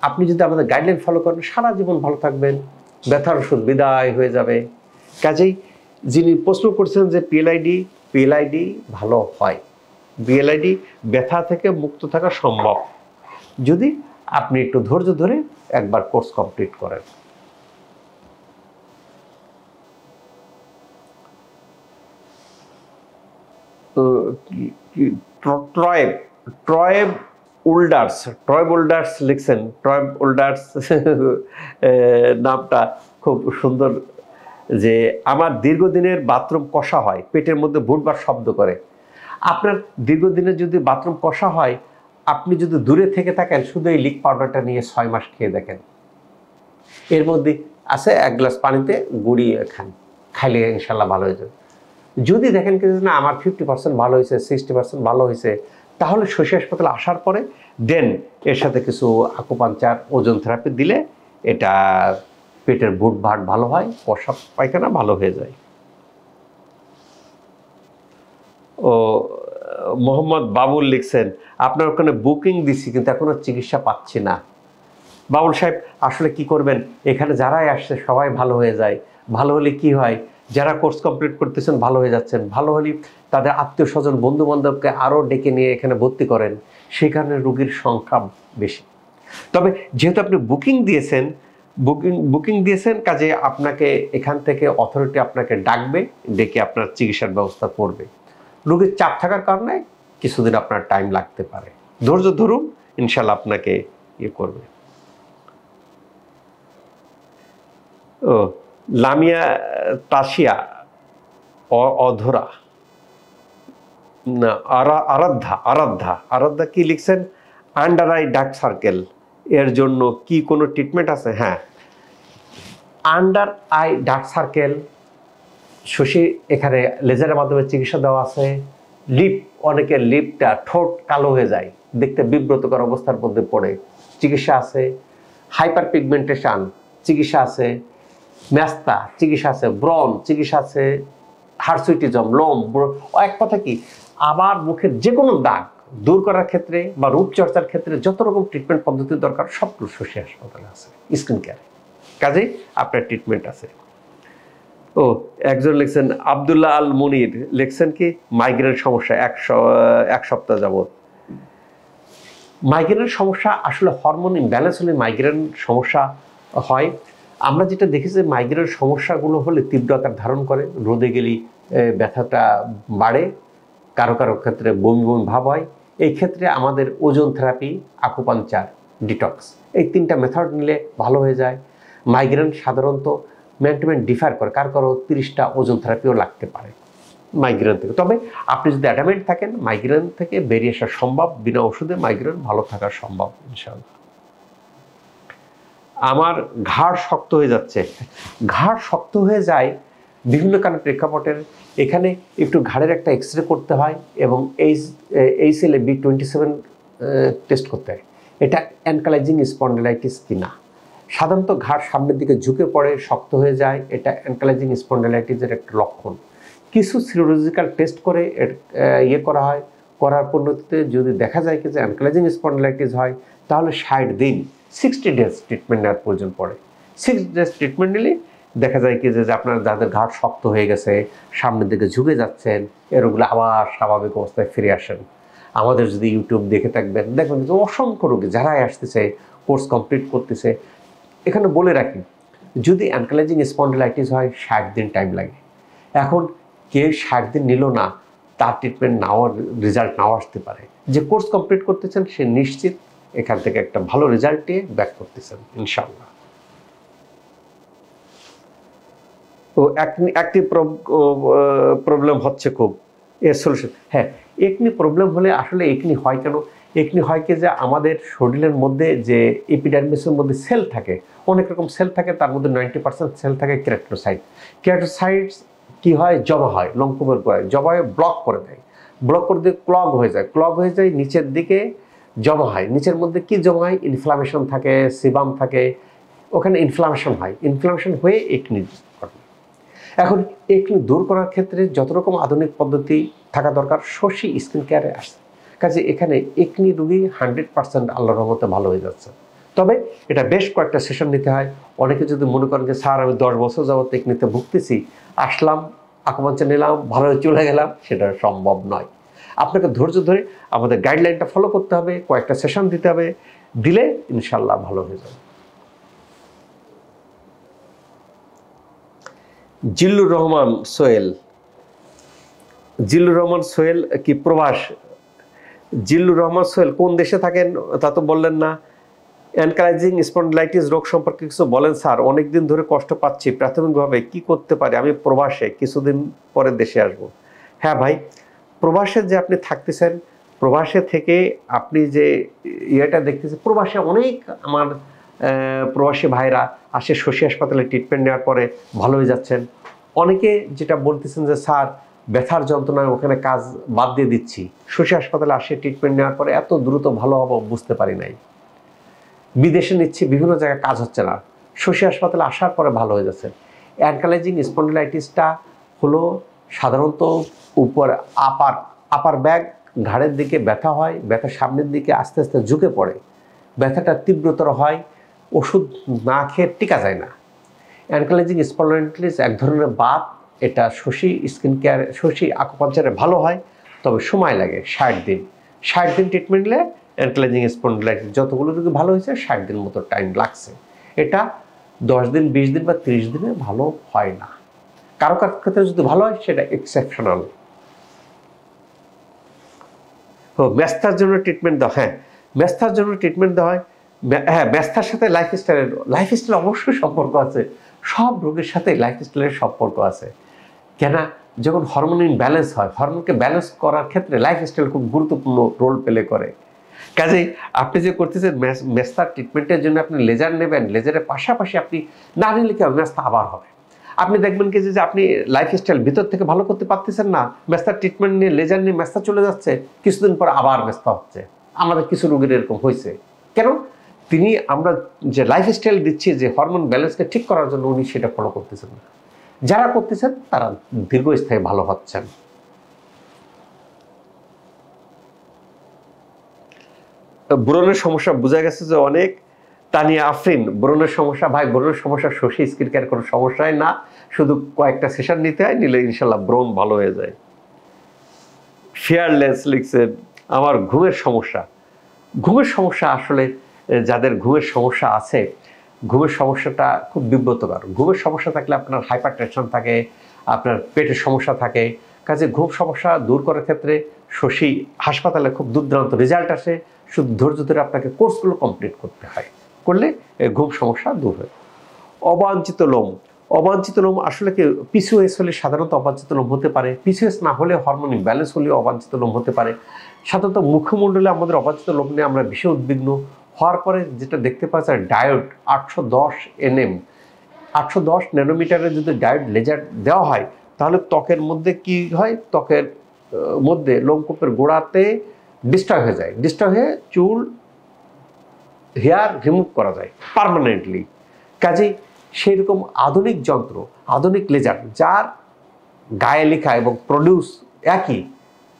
আপনি যদি আমাদের গাইডলাইন ফলো করেন সারা জীবন ভালো থাকবেন, ব্যথার ওষুধ বিদায় হয়ে যাবে। কাজেই যিনি প্রশ্ন করছেন যে পিএলআইডি ভালো হয়, পিএলআইডি ব্যথা থেকে মুক্ত থাকা সম্ভব যদি আপনি একটু ধৈর্য ধরে একবার কোর্স কমপ্লিট করেন। ট্রয়েব ওল্ডার্স লিখছেন। ট্রয়েব ওল্ডার্স নামটা খুব সুন্দর। যে আমার দীর্ঘদিনের বাথরুম কষা হয়, পেটের মধ্যে ভুটবার শব্দ করে। আপনার দীর্ঘদিনের যদি বাথরুম কষা হয়, আপনি যদি দূরে থেকে থাকেন, শুধু এই লিক পাউডারটা নিয়ে 6 মাস খেয়ে দেখেন। এর মধ্যে আছে 1 গ্লাস পানিতে গুঁড়িয়ে খান, খাইলে ইনশাল্লাহ ভালো হয়ে যাবে। যদি দেখেন কি না আমার 50% ভালো হয়েছে, 60% ভালো হয়েছে, তাহলে শশী হাসপাতালে আসার পরে দেন এর সাথে কিছু আকুপাঞ্চার, ওজন থেরাপি দিলে এটা পেটের বুট ভাট ভালো হয়, প্রস্রাব পায়খানা ভালো হয়ে যায়। ও মোহাম্মদ বাবুল লিখছেন, আপনার ওখানে বুকিং দিছি কিন্তু এখনো চিকিৎসা পাচ্ছি না। বাবুল সাহেব আসলে কি করবেন, এখানে যারাই আসছে সবাই ভালো হয়ে যায়। ভালো হলে কি হয়, যারা কোর্স কমপ্লিট করতেছেন ভালো হয়ে যাচ্ছেন, ভালো হলে তাদের আত্মীয় স্বজন বন্ধু বান্ধবকে আরও ডেকে নিয়ে এখানে ভর্তি করেন, সেখানে রোগীর সংখ্যা বেশি। তবে যেহেতু আপনি বুকিং দিয়েছেন কাজে আপনাকে এখান থেকে অথরিটি আপনাকে ডাকবে, ডেকে আপনার চিকিৎসার ব্যবস্থা করবে। রোগীর চাপ থাকার কারণে কিছুদিন আপনার টাইম লাগতে পারে, ধৈর্য ধরুন, ইনশাল্লাহ আপনাকে করবে। ও লামিয়া তাসিয়া অধরা না আরাধ্যা কি লিখছেন, আন্ডার আই ডার্ক সার্কেল এর জন্য কি কোনো ট্রিটমেন্ট আছে? হ্যাঁ, under eye dark circle Shashi এখানে লেজারের মাধ্যমে চিকিৎসা দেওয়া আছে। অনেকের লিপটা ঠোঁট কালো হয়ে যায়, দেখতে বিব্রতকর অবস্থার মধ্যে পড়ে, চিকিৎসা আছে। হাইপার পিগমেন্টেশন চিকিৎসা আছে, ম্যাস্তা চিকিৎসা আছে, ব্রণ চিকিৎসা আছে, হার্সুইটিজম, লোম, এক কথা কি আবার মুখের যে কোনো দাগ দূর করার ক্ষেত্রে বা রূপচর্চার ক্ষেত্রে যত রকম ট্রিটমেন্ট পদ্ধতির দরকার সবগুলো শশী হাসপাতালে আছে, স্কিন কেয়ারে। কাজেই আপনার ট্রিটমেন্ট আছে। ও একজন লিখছেন আব্দুল্লাহ আল মুনির লিখছেন কি মাইগ্রেনের সমস্যা 1 সপ্তাহ যাবত। মাইগ্রেনের সমস্যা আসলে হরমোন ইমব্যালেন্স হলে মাইগ্রেন সমস্যা হয়। আমরা যেটা দেখেছি মাইগ্রেনের সমস্যাগুলো হলে তীব্র আকার ধারণ করে, রোদে গেলেই ব্যথাটা বাড়ে, কারো কারো ক্ষেত্রে বমি ভাব হয়। এই ক্ষেত্রে আমাদের ওজন থেরাপি, আকুপাঞ্চার, ডিটক্স এই 3টা মেথড নিলে ভালো হয়ে যায়। মাইগ্রেন সাধারণত ম্যান ডিফার করে, কারো 30টা ওজন থেরাপিও লাগতে পারে মাইগ্রেন থেকে। তবে আপনি যদি অ্যাডামেন্ট থাকেন মাইগ্রেন থেকে বেরিয়ে আসা সম্ভব, বিনা ওষুধে মাইগ্রেন ভালো থাকা সম্ভব ইনশাআল্লাহ। আমার ঘাড় শক্ত হয়ে যাচ্ছে। ঘাড় শক্ত হয়ে যায় বিভিন্ন কারণে প্রেক্ষাপটের এখানে একটু ঘাড়ের একটা এক্স রে করতে হয় এবং HLA-B27 টেস্ট করতে হয়। এটা অ্যানকালাইজিং স্পন্ডিলাইটিস কিনা। সাধারণত ঘাড় সামনের দিকে ঝুঁকে পড়ে, শক্ত হয়ে যায়, এটা অ্যানকালাইজিং স্পন্ডিলাইটিসের একটা লক্ষণ। কিছু সিরোলজিক্যাল টেস্ট করে করা হয়, করার পরিণতিতে যদি দেখা যায় কি যে অ্যানকালাইজিং স্পন্ডিলাইটিস হয়, তাহলে 60 দিন 60 ডেজ ট্রিটমেন্ট নেওয়ার প্রয়োজন পড়ে। 6 ডেজ ট্রিটমেন্ট নিলে দেখা যায় কি যে আপনার যাদের ঘাড় শক্ত হয়ে গেছে, সামনের দিকে ঝুঁকে যাচ্ছেন, এরগুলো আবার স্বাভাবিক অবস্থায় ফিরে আসেন। আমাদের যদি ইউটিউব দেখে থাকবেন, দেখবেন যে অসংখ্য রোগী যারাই আসতেছে, কোর্স কমপ্লিট করতেছে। এখানে বলে রাখি, যদি অ্যানকালাইজিং স্পন্ডিলাইটিস হয় 60 দিন টাইম লাগে। এখন কেউ 60 দিন নিল না, তার ট্রিটমেন্ট নাও রেজাল্ট নাও আসতে পারে। যে কোর্স কমপ্লিট করতেছেন সে নিশ্চিত এখান থেকে একটা ভালো রেজাল্ট নিয়ে ব্যাক করতেছেন ইনশাআল্লাহ। তো একটি প্রবলেম হচ্ছে খুব, এর সলিউশন। হ্যাঁ, একনি প্রবলেম হলে আসলে একনি হয় কেন? একনি হয় কি যে আমাদের শরীরের মধ্যে যে এপিডার্মিসের মধ্যে সেল থাকে, অনেক রকম সেল থাকে, তার মধ্যে 90% সেল থাকে কেরাটোসাইট। কেরাটোসাইটস কি হয়? জমা হয়, লংকুমের গোড়ায় জমা হয়ে ব্লক করে দেয়, ব্লক করে দিয়ে ক্লগ হয়ে যায়, নিচের দিকে জমা হয়। নিচের মধ্যে কি জমা হয়? ইনফ্লামেশন থাকে, সিবাম থাকে, ওখানে ইনফ্লামেশন হয়, ইনফ্লামেশন হয়ে একনি ঘটে। এখন একনি দূর করার ক্ষেত্রে যত রকম আধুনিক পদ্ধতি থাকা দরকার শশী স্কিন কেয়ারে আসে। কাজে এখানে একনি রোগী 100% আল্লাহর রহমতে ভালো হয়ে যাচ্ছে। তবে এটা বেশ কয়েকটা সেশন নিতে হয়। অনেকে যদি মনে করেন যে স্যার আমি 10 বছর যাবত একনিতে ভুগতেছি, আসলাম আকুপাঞ্চার নিলাম, ভালো চলে গেলাম, সেটা সম্ভব নয়। আপনাকে ধৈর্য ধরে আমাদের গাইডলাইনটা ফলো করতে হবে, কয়েকটা সেশন দিতে হবে, দিলে ইনশাল্লাহ ভালো হয়ে যাবে। জিল্লুর রহমান সোহেল কি প্রবাস? জিল্লুর রহমান সোহেল কোন দেশে থাকেন তা তো বললেন না। অ্যানকালাইজিং স্পন্ডিলাইটিস রোগ সম্পর্কে কিছু বলেন স্যার, অনেকদিন ধরে কষ্ট পাচ্ছি, প্রাথমিকভাবে কি করতে পারি? আমি প্রবাসে, কিছুদিন পরে দেশে আসব। হ্যাঁ ভাই, প্রবাসে যে আপনি থাকতেছেন, প্রবাসে থেকে আপনি যে ইয়েটা দেখতেছেন, প্রবাসে অনেক আমার প্রবাসী ভাইরা আসে শশী হাসপাতালে ট্রিটমেন্ট নেওয়ার পরে ভালো হয়ে যাচ্ছেন। অনেকে যেটা বলতেছেন যে স্যার ব্যথার যন্ত্রণায় ওখানে কাজ বাদ দিয়ে দিচ্ছি, শশী হাসপাতালে আসে ট্রিটমেন্ট নেওয়ার পরে এত দ্রুত ভালো হবো বুঝতে পারি নাই। বিদেশে নিচ্ছি, বিভিন্ন জায়গায় কাজ হচ্ছে না, শশী হাসপাতালে আসার পরে ভালো হয়ে যাচ্ছে। অ্যানকালাইজিং স্পন্ডিলাইটিসটা হলো সাধারণত উপর আপার ব্যাক ঘাড়ের দিকে ব্যথা হয়, ব্যথা সামনের দিকে আস্তে আস্তে ঝুঁকে পড়ে, ব্যথাটা তীব্রতর হয়, ওষুধ না খেয়ে টিকা যায় না। অ্যানকালাইজিং স্পন্ডিলাইটিস এক ধরনের বাত, এটা শশী আকুপাঞ্চারে ভালো হয়, তবে সময় লাগে 60 দিন। 60 দিন ট্রিটমেন্ট নিলে অ্যানকালাইজিং স্পন্ডিলাইটিস যতগুলো রোগী ভালো হয়েছে 60 দিন মতো টাইম লাগছে। এটা 10 দিন, 20 দিন বা 30 দিনে ভালো হয় না। কারো ক্ষেত্রে যদি ভালো হয় সেটা এক্সেপশনাল। ব্যস্তার জন্য ট্রিটমেন্ট দেওয়া, হ্যাঁ ব্যস্তার জন্য ট্রিটমেন্ট দেওয়া হয়। হ্যাঁ, ব্যস্তার সাথে লাইফস্টাইল অবশ্যই সম্পর্ক আছে, সব রোগের সাথে লাইফস্টাইলের সম্পর্ক আছে। কেন? যখন হরমোন ইনব্যালেন্স হয়, হরমোনকে ব্যালেন্স করার ক্ষেত্রে লাইফস্টাইল খুব গুরুত্বপূর্ণ রোল প্লে করে। কাজেই আপনি যে করতেছেন মেস্তার ট্রিটমেন্টের জন্য আপনি লেজার নেবেন, লেজারের পাশাপাশি আপনি না নিলে কি হবে, মেস্তা আবার হবে। আপনি দেখবেন কি যে আপনি লাইফস্টাইল ভিতর থেকে ভালো করতে পারতেছেন না, মেস্তার ট্রিটমেন্ট নিয়ে লেজার নিয়ে মেস্তা চলে যাচ্ছে, কিছুদিন পর আবার মেস্তা হচ্ছে। আমাদের কিছু রোগীর এরকম হয়েছে। কেন? আমরা যে লাইফস্টাইল দিচ্ছি, যে হরমোন ব্যালেন্সকে ঠিক করার জন্য, উনি সেটা ফলো করতেছেন না। যারা করতেছেন তারা দীর্ঘস্থায়ী ভালো হচ্ছেন। ব্রণের সমস্যা বোঝা গেছে যে অনেক। তানিয়া আফরিন, ব্রণের সমস্যা, ভাই ব্রণের সমস্যা শশী স্কিন কেয়ার কোনো সমস্যাই না, শুধু কয়েকটা সেশন নিতে হয়, নিলে ইনশাল্লাহ ব্রণ ভালো হয়ে যায়। ফিয়ারলেস লিখছেন আমার ঘুমের সমস্যা আসলে যাদের ঘুমের সমস্যা আছে, ঘুমের সমস্যাটা খুব বিব্রতকর। ঘুমের সমস্যা থাকলে আপনার হাইপার টেনশন থাকে, আপনার পেটের সমস্যা থাকে। কাজে ঘুম সমস্যা দূর করার ক্ষেত্রে শশী হাসপাতালে খুব দুর্দান্ত রেজাল্ট আসে। শুধু ধৈর্য ধরে আপনাকে কোর্সগুলো কমপ্লিট করতে হয়, করলে ঘুম সমস্যা দূর হয়। অবাঞ্ছিত লোম আসলে কি পিসিওএস হলে সাধারণত অবাঞ্ছিত লোম হতে পারে, পিসিওএস না হলে হরমোন ইমব্যালেন্স হলেও অবাঞ্ছিত লোম হতে পারে। সাধারণত মুখমণ্ডলে আমাদের অবাঞ্ছিত লোম নিয়ে আমরা বেশি উদ্বিগ্ন হওয়ার পরে যেটা দেখতে পাওয়া যায়, ডায়োড 810 nm 810 ন্যানোমিটারের যদি ডায়োড লেজার দেওয়া হয় তাহলে ত্বকের মধ্যে কি হয়, ত্বকের মধ্যে লোমকূপের গোড়াতে ডিস্ট্রয় হয়ে যায়, ডিস্ট্রয় হয়ে চুল হেয়ার রিমুভ করা যায় পার্মানেন্টলি। কাজেই সেই রকম আধুনিক যন্ত্র, আধুনিক লেজার যার গায়ে লেখা এবং প্রডিউস একই,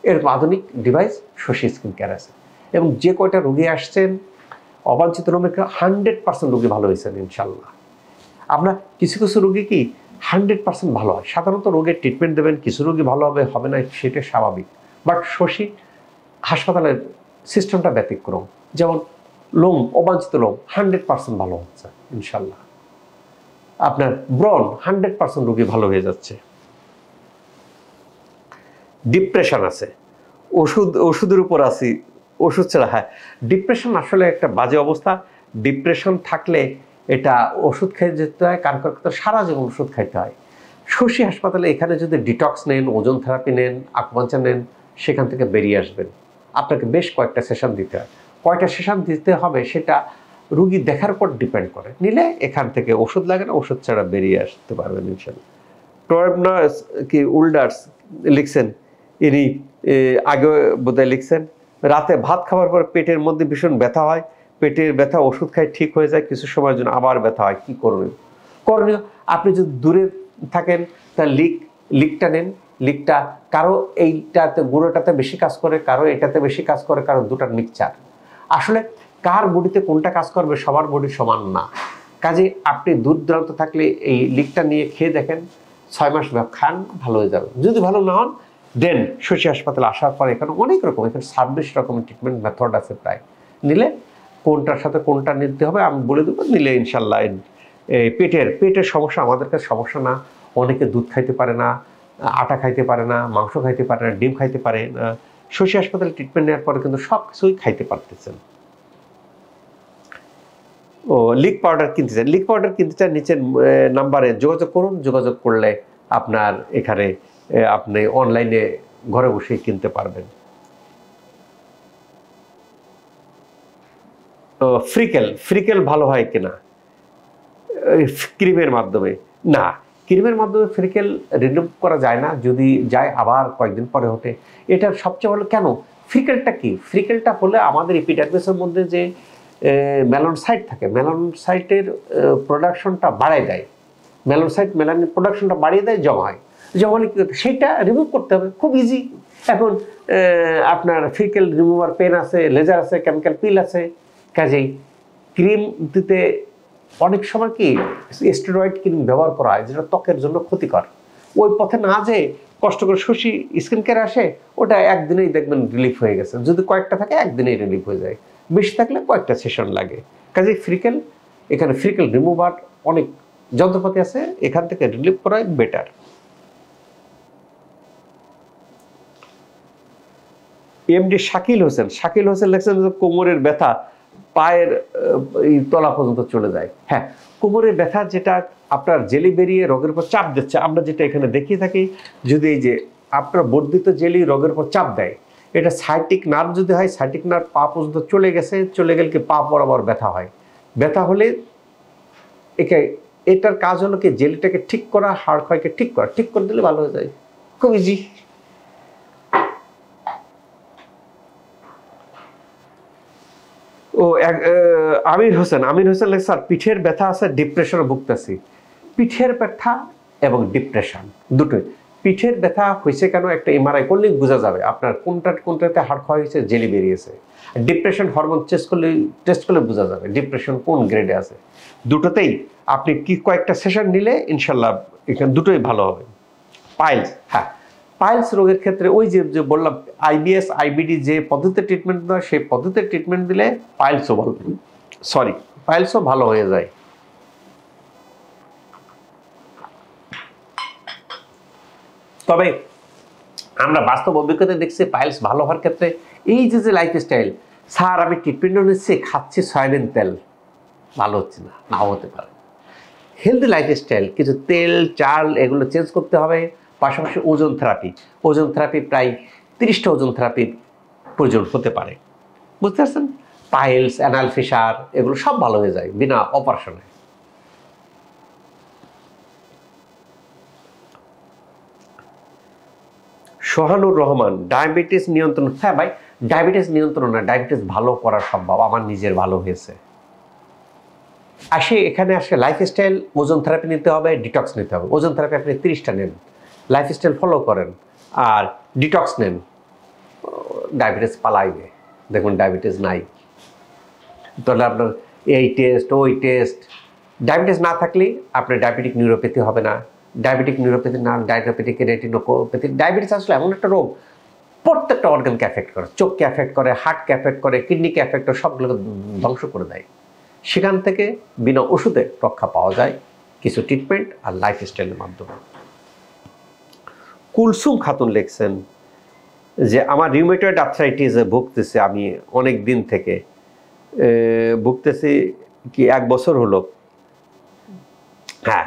এরকম আধুনিক ডিভাইস শশী স্কিন কেয়ার আছে। এবং যে কয়টা রোগী আসছেন অবাঞ্ছিত রোগের 100% রোগী ভালো হয়েছেন ইনশাল্লাহ। আমরা কিছু কিছু রোগী কি 100% ভালো হয়, সাধারণত রোগের ট্রিটমেন্ট দেবেন, কিছু রোগী ভালো হবে হবে না সেটা স্বাভাবিক। বাট শশী হাসপাতালের সিস্টেমটা ব্যতিক্রম। যেমন লোম, অবাঞ্ছিত লোম 100% ভালো হচ্ছে ইনশাল্লাহ। আপনার ব্রণ 100% রোগী ভালো হয়ে যাচ্ছে। ডিপ্রেশন আছে, ওষুধের উপর আছি, ওষুধ ছাড়া। হ্যাঁ, ডিপ্রেশন আসলে একটা বাজে অবস্থা। ডিপ্রেশন থাকলে এটা ওষুধ খেয়ে যেতে হয়, কারণ সারা জীবন ওষুধ খাইতে হয়। শশী হাসপাতালে এখানে যদি ডিটক্স নেন, ওজন থেরাপি নেন, আকুপাঞ্চার নেন, সেখান থেকে বেরিয়ে আসবেন। আপনাকে বেশ কয়েকটা সেশন দিতে হয়। কয়টা সেশন দিতে হবে সেটা রুগী দেখার পর ডিপেন্ড করে। নিলে এখান থেকে ওষুধ লাগে না, ওষুধ ছাড়া বেরিয়ে আসতে পারবেন ইনশাল্লাহ। টয়েবনাস কি উল্ডার্স লিখছেন, ইনি আগে বোধহয় লিখছেন, রাতে ভাত খাওয়ার পর পেটের মধ্যে ভীষণ ব্যথা হয়, পেটের ব্যথা ওষুধ খাই ঠিক হয়ে যায়, কিছু সময়ের জন্য আবার ব্যথা হয়, কি করণীয়? করণীয়, আপনি যদি দূরে থাকেন তাহলে লিকটা নেন। লিকটা কারো এইটাতে গুঁড়োটাতে বেশি কাজ করে, কারো এটাতে বেশি কাজ করে, কারো দুটার মিক্সচার। আসলে কার বডিতে কোনটা কাজ করবে সবার বডি সমান না। কাজে আপনি দূর দূরান্ত থাকলে এই লিকটা নিয়ে খেয়ে দেখেন, 6 মাস খান, ভালো হয়ে যাবে। যদি ভালো না হন দেন শশী হাসপাতালে আসার পর এখানে অনেক রকম, এখানে 26 রকমের ট্রিটমেন্ট মেথড আছে প্রায়। নিলে কোনটার সাথে কোনটা নিতে হবে আমি বলে দেবো, নিলে ইনশাল্লাহ। পেটের সমস্যা আমাদের কাছে সমস্যা না। অনেকে দুধ খাইতে পারে না, আটা খাইতে পারে না, মাংস খাইতে পারে না, ডিম খাইতে পারে না। শশী হাসপাতালে ট্রিটমেন্ট নেওয়ার পরে কিন্তু সব কিছুই খাইতে পারতেছেন। ও লিক পাউডার কিনতে চান, লিক পাউডার কিনতে চান, নিচের নাম্বারে যোগাযোগ করুন। যোগাযোগ করলে আপনার এখানে আপনি অনলাইনে ঘরে বসেই কিনতে পারবেন। তো ফ্রিকেল ভালো হয় কিনা ক্রিমের মাধ্যমে? না, ক্রিমের মাধ্যমে ফ্রিকেল রিমুভ করা যায় না, যদি যায় আবার কয়েকদিন পরে হতে। এটার সবচেয়ে ভালো কেন, ফ্রিকেলটা কি? ফ্রিকেলটা হলে আমাদের এপিডার্মিসের মধ্যে যে মেলানোসাইট থাকে, মেলানোসাইটের প্রোডাকশনটা বাড়ায় দেয়। মেলানিন প্রোডাকশনটা বাড়িয়ে দেয়, জমা হয়। জমা হলে কী করতে, সেটা রিমুভ করতে হবে, খুব ইজি। এখন আপনার ফ্রিকেল রিমুভার পেন আছে, লেজার আছে, কেমিক্যাল পিল আছে। কাজেই ক্রিম দিতে অনেক সময় কি স্টেরয়েড ক্রিম ব্যবহার করা হয়, যেটা ত্বকের জন্য ক্ষতিকর। ওই পথে না যেয়ে কষ্ট করে শশী স্কিন কেয়ার আসে, ওটা একদিনেই দেখবেন রিলিফ হয়ে গেছে। যদি কয়েকটা থাকে একদিনেই রিলিফ হয়ে যায়, বেশি থাকলে কয়েকটা সেশন লাগে। কাজেই এখানে ফ্রিকেল রিমুভার অনেক যন্ত্রপাতি আছে, এখান থেকে রিলিফ করাই বেটার। এমডি শাকিল হোসেন লেখছেন কোমরের ব্যথা পায়ের তলা পর্যন্ত চলে যায়। হ্যাঁ, কোমরের ব্যথা যেটা আপনার জেলি বেরিয়ে রোগের উপর চাপ দিচ্ছে, আমরা যেটা এখানে দেখিয়ে থাকি, যদি এই যে আপনার বর্ধিত জেলি রোগের উপর চাপ দেয়, এটা সাইটিক নার্ভ যদি হয়, সাইটিক নার্ভ পা পর্যন্ত চলে গেলে কি পা বরাবর ব্যথা হয়। ব্যথা হলে এটার কাজ হলো কি জেলিটাকে ঠিক করা, হাড় ক্ষয়কে ঠিক করে দিলে ভালো হয়ে যায়, খুব ইজি। ও আমির হোসেন স্যার পিঠের ব্যথা আছে, ডিপ্রেশনে ভুগতেছি। পিঠের ব্যথা এবং ডিপ্রেশন দুটোই। পিঠের ব্যথা হয়েছে কেন, একটা এমআরআই করলেই বোঝা যাবে আপনার কোনটাতে হাড় ক্ষয় হয়েছে, জেলি বেরিয়েছে। ডিপ্রেশন হরমোন টেস্ট করলে বোঝা যাবে ডিপ্রেশন কোন গ্রেডে আছে। দুটোতেই আপনি কয়েকটা সেশন নিলে ইনশাল্লাহ এখানে দুটোই ভালো হবে। পাইলস রোগের ক্ষেত্রে ওই যে বললাম আইবিএস আইবিডি যে পদ্ধতিতে ট্রিটমেন্ট দেয়, সেই পদ্ধতিতে ট্রিটমেন্ট দিলে পাইলসও ভালো হয়ে যায়। তবে আমরা বাস্তব অভিজ্ঞতা দেখছি পাইলস ভালো হওয়ার ক্ষেত্রে এই যে লাইফস্টাইল, স্যার আমি ট্রিটমেন্টও নিচ্ছি, খাচ্ছি সয়াবিন তেল, ভালো হচ্ছে না, নাও হতে পারে। হেলদি লাইফস্টাইল, কিছু তেল চাল এগুলো চেঞ্জ করতে হবে। পাশাপাশি ওজন থেরাপি প্রায় 30টা ওজন থেরাপির প্রয়োজন হতে পারে, বুঝতে পারছেন? পাইলস, অ্যানাল ফিসার এগুলো সব ভালো হয়ে যায় বিনা অপারেশনে। সোহানুর রহমান, ডায়াবেটিস নিয়ন্ত্রণ। হ্যাঁ ভাই, ডায়াবেটিস নিয়ন্ত্রণ না, ডায়াবেটিস ভালো করা সম্ভব। আমার নিজের ভালো হয়েছে। এখানে লাইফস্টাইল, ওজন থেরাপি নিতে হবে, ডিটক্স নিতে হবে। ওজন থেরাপি আপনি 30টা নেন, লাইফস্টাইল ফলো করেন আর ডিটক্স নেন, ডায়াবেটিস পালাইবে, দেখুন ডায়াবেটিস নাই। তাহলে আপনার এই টেস্ট ওই টেস্ট, ডায়াবেটিস না থাকলে আপনার ডায়াবেটিক নিউরোপ্যাথি হবে না। ডায়াবেটিক নিউরোপ্যাথি না, ডায়াবেটিক রেটিনোপ্যাথি। ডায়াবেটিস আসলে এমন একটা রোগ, প্রত্যেকটা অর্গানকে অ্যাফেক্ট করে, চোখকে অ্যাফেক্ট করে, হার্টকে অ্যাফেক্ট করে, কিডনিকে অ্যাফেক্ট করে, সবগুলোকে ধ্বংস করে দেয়। সেখান থেকে বিনা ওষুধে রক্ষা পাওয়া যায় কিছু ট্রিটমেন্ট আর লাইফস্টাইলের মাধ্যমে। কুলসুম খাতুন লিখছেন যে আমার রিউমেটয়েড আর্থ্রাইটিসে ভুগতেছে, আমি অনেক দিন থেকে ভুগতেছি, কি 1 বছর হলো। হ্যাঁ,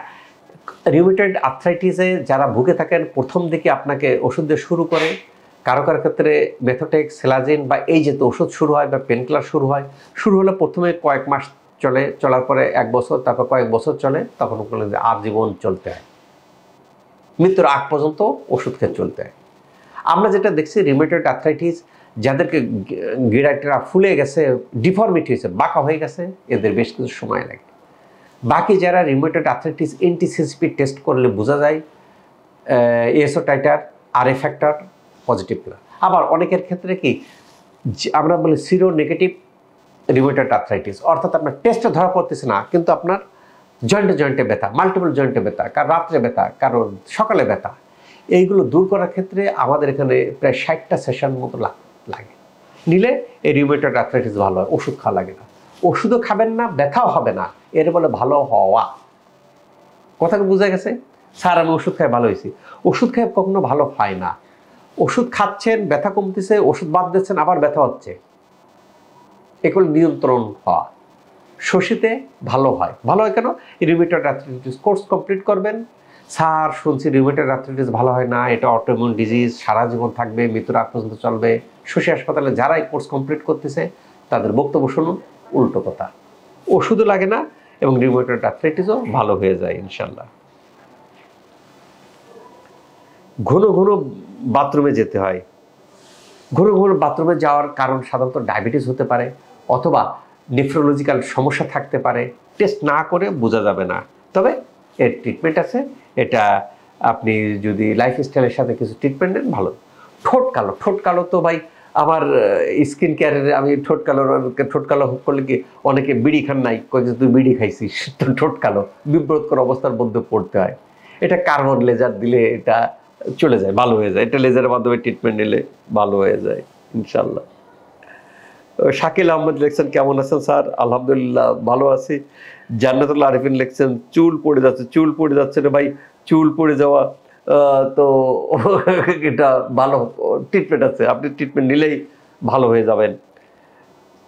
রিউমেটয়েড আর্থ্রাইটিসে যারা ভুগে থাকেন, প্রথম দিকে আপনাকে ওষুধ দিয়ে শুরু করে, কারো কারো ক্ষেত্রে মেথোটেক্স, সেলাজিন বা এই যে ওষুধ শুরু হয় বা পেনকিলার শুরু হলে প্রথমে কয়েক মাস চলে, চলার পরে 1 বছর, তারপর কয়েক বছর চলে, তখন বললেন যে আজীবন চলতে হয়, মৃত্যুর আগ পর্যন্ত ওষুধ খেয়ে চলতে হয়। আমরা যেটা দেখছি রিউমেটয়েড আর্থ্রাইটিস যাদেরকে গিরাটা ফুলে গেছে, ডিফর্মিটি হয়েছে, বাঁকা হয়ে গেছে, এদের বেশ কিছু সময় লাগে। বাকি যারা রিউমেটয়েড আর্থ্রাইটিস এনটিসিসিপি টেস্ট করলে বোঝা যায় ASO titre, RA factor positive কিনা। আবার অনেকের ক্ষেত্রে কি আমরা বলি সিরো নেগেটিভ রিউমেটয়েড আর্থ্রাইটিস, অর্থাৎ আপনার টেস্টে ধরা পড়তেছে না, কিন্তু আপনার জয়েন্টে ব্যথা, মাল্টিপল জয়েন্টে ব্যথা, কারো রাত্রে ব্যথা, কারো সকালে ব্যথা, এইগুলো দূর করার ক্ষেত্রে আমাদের এখানে প্রায় 60টা সেশন মতো লাগে। নিলে এই রিউমেটয়েড আর্থ্রাইটিস ভালো হয়, ওষুধ খাওয়া লাগে না, ওষুধও খাবেন না, ব্যথাও হবে না, এর বলে ভালো হওয়া। কথা বোঝা গেছে? স্যার আমি ওষুধ খাই ভালো হয়েছি, ওষুধ খাই কখনো ভালো হয় না। ওষুধ খাচ্ছেন, ব্যথা কমতেছে, ওষুধ বাদ দিচ্ছেন, আবার ব্যথা হচ্ছে, এগুলো নিয়ন্ত্রণ হওয়া। শশীতে ভালো হয়। ভালো হয় কেন? রিউমেটয়েড আর্থ্রাইটিস কোর্স কমপ্লিট করবেন। স্যার শুনছি রিউমেটয়েড আর্থ্রাইটিস ভালো হয় না, এটা অটোইমিউন ডিজিজ, সারা জীবন থাকবে, মৃত্যুর আগ পর্যন্ত চলবে। শশী হাসপাতালে যারা এই কোর্স কমপ্লিট করতেছে তাদের বক্তব্য শুনুন, উল্টো কথা, ওষুধও লাগে না এবং রিউমেটয়েড আর্থ্রাইটিসও ভালো হয়ে যায় ইনশাল্লাহ। ঘন ঘন বাথরুমে যেতে হয়। ঘন ঘন বাথরুমে যাওয়ার কারণ সাধারণত ডায়াবেটিস হতে পারে, অথবা নেফ্রোলজিক্যাল সমস্যা থাকতে পারে, টেস্ট না করে বোঝা যাবে না। তবে এর ট্রিটমেন্ট আছে, এটা আপনি যদি লাইফস্টাইলের সাথে কিছু ট্রিটমেন্ট নেন ভালো। ঠোঁট কালো তো ভাই আমার স্কিন কেয়ারের, আমি ঠোঁট কালো করলে কি অনেকে বিড়ি খান নাই, কয়েক তুই বিড়ি খাইছিস, তো ঠোঁট কালো, বিব্রতকর অবস্থার মধ্যে পড়তে হয়। এটা কার্বন লেজার দিলে এটা চলে যায়, ভালো হয়ে যায়, এটা লেজারের মাধ্যমে ট্রিটমেন্ট নিলে ভালো হয়ে যায় ইনশাল্লাহ। শাকিল আহমেদ লিখছেন কেমন আছেন স্যার? আলহামদুলিল্লাহ ভালো আছি। জান্নাতুল আরিফিন লিখছেন চুল পড়ে যাচ্ছে রে ভাই, চুল পড়ে যাওয়া তো এটা ভালো ট্রিটমেন্ট আছে, আপনি ট্রিটমেন্ট নিলেই ভালো হয়ে যাবেন।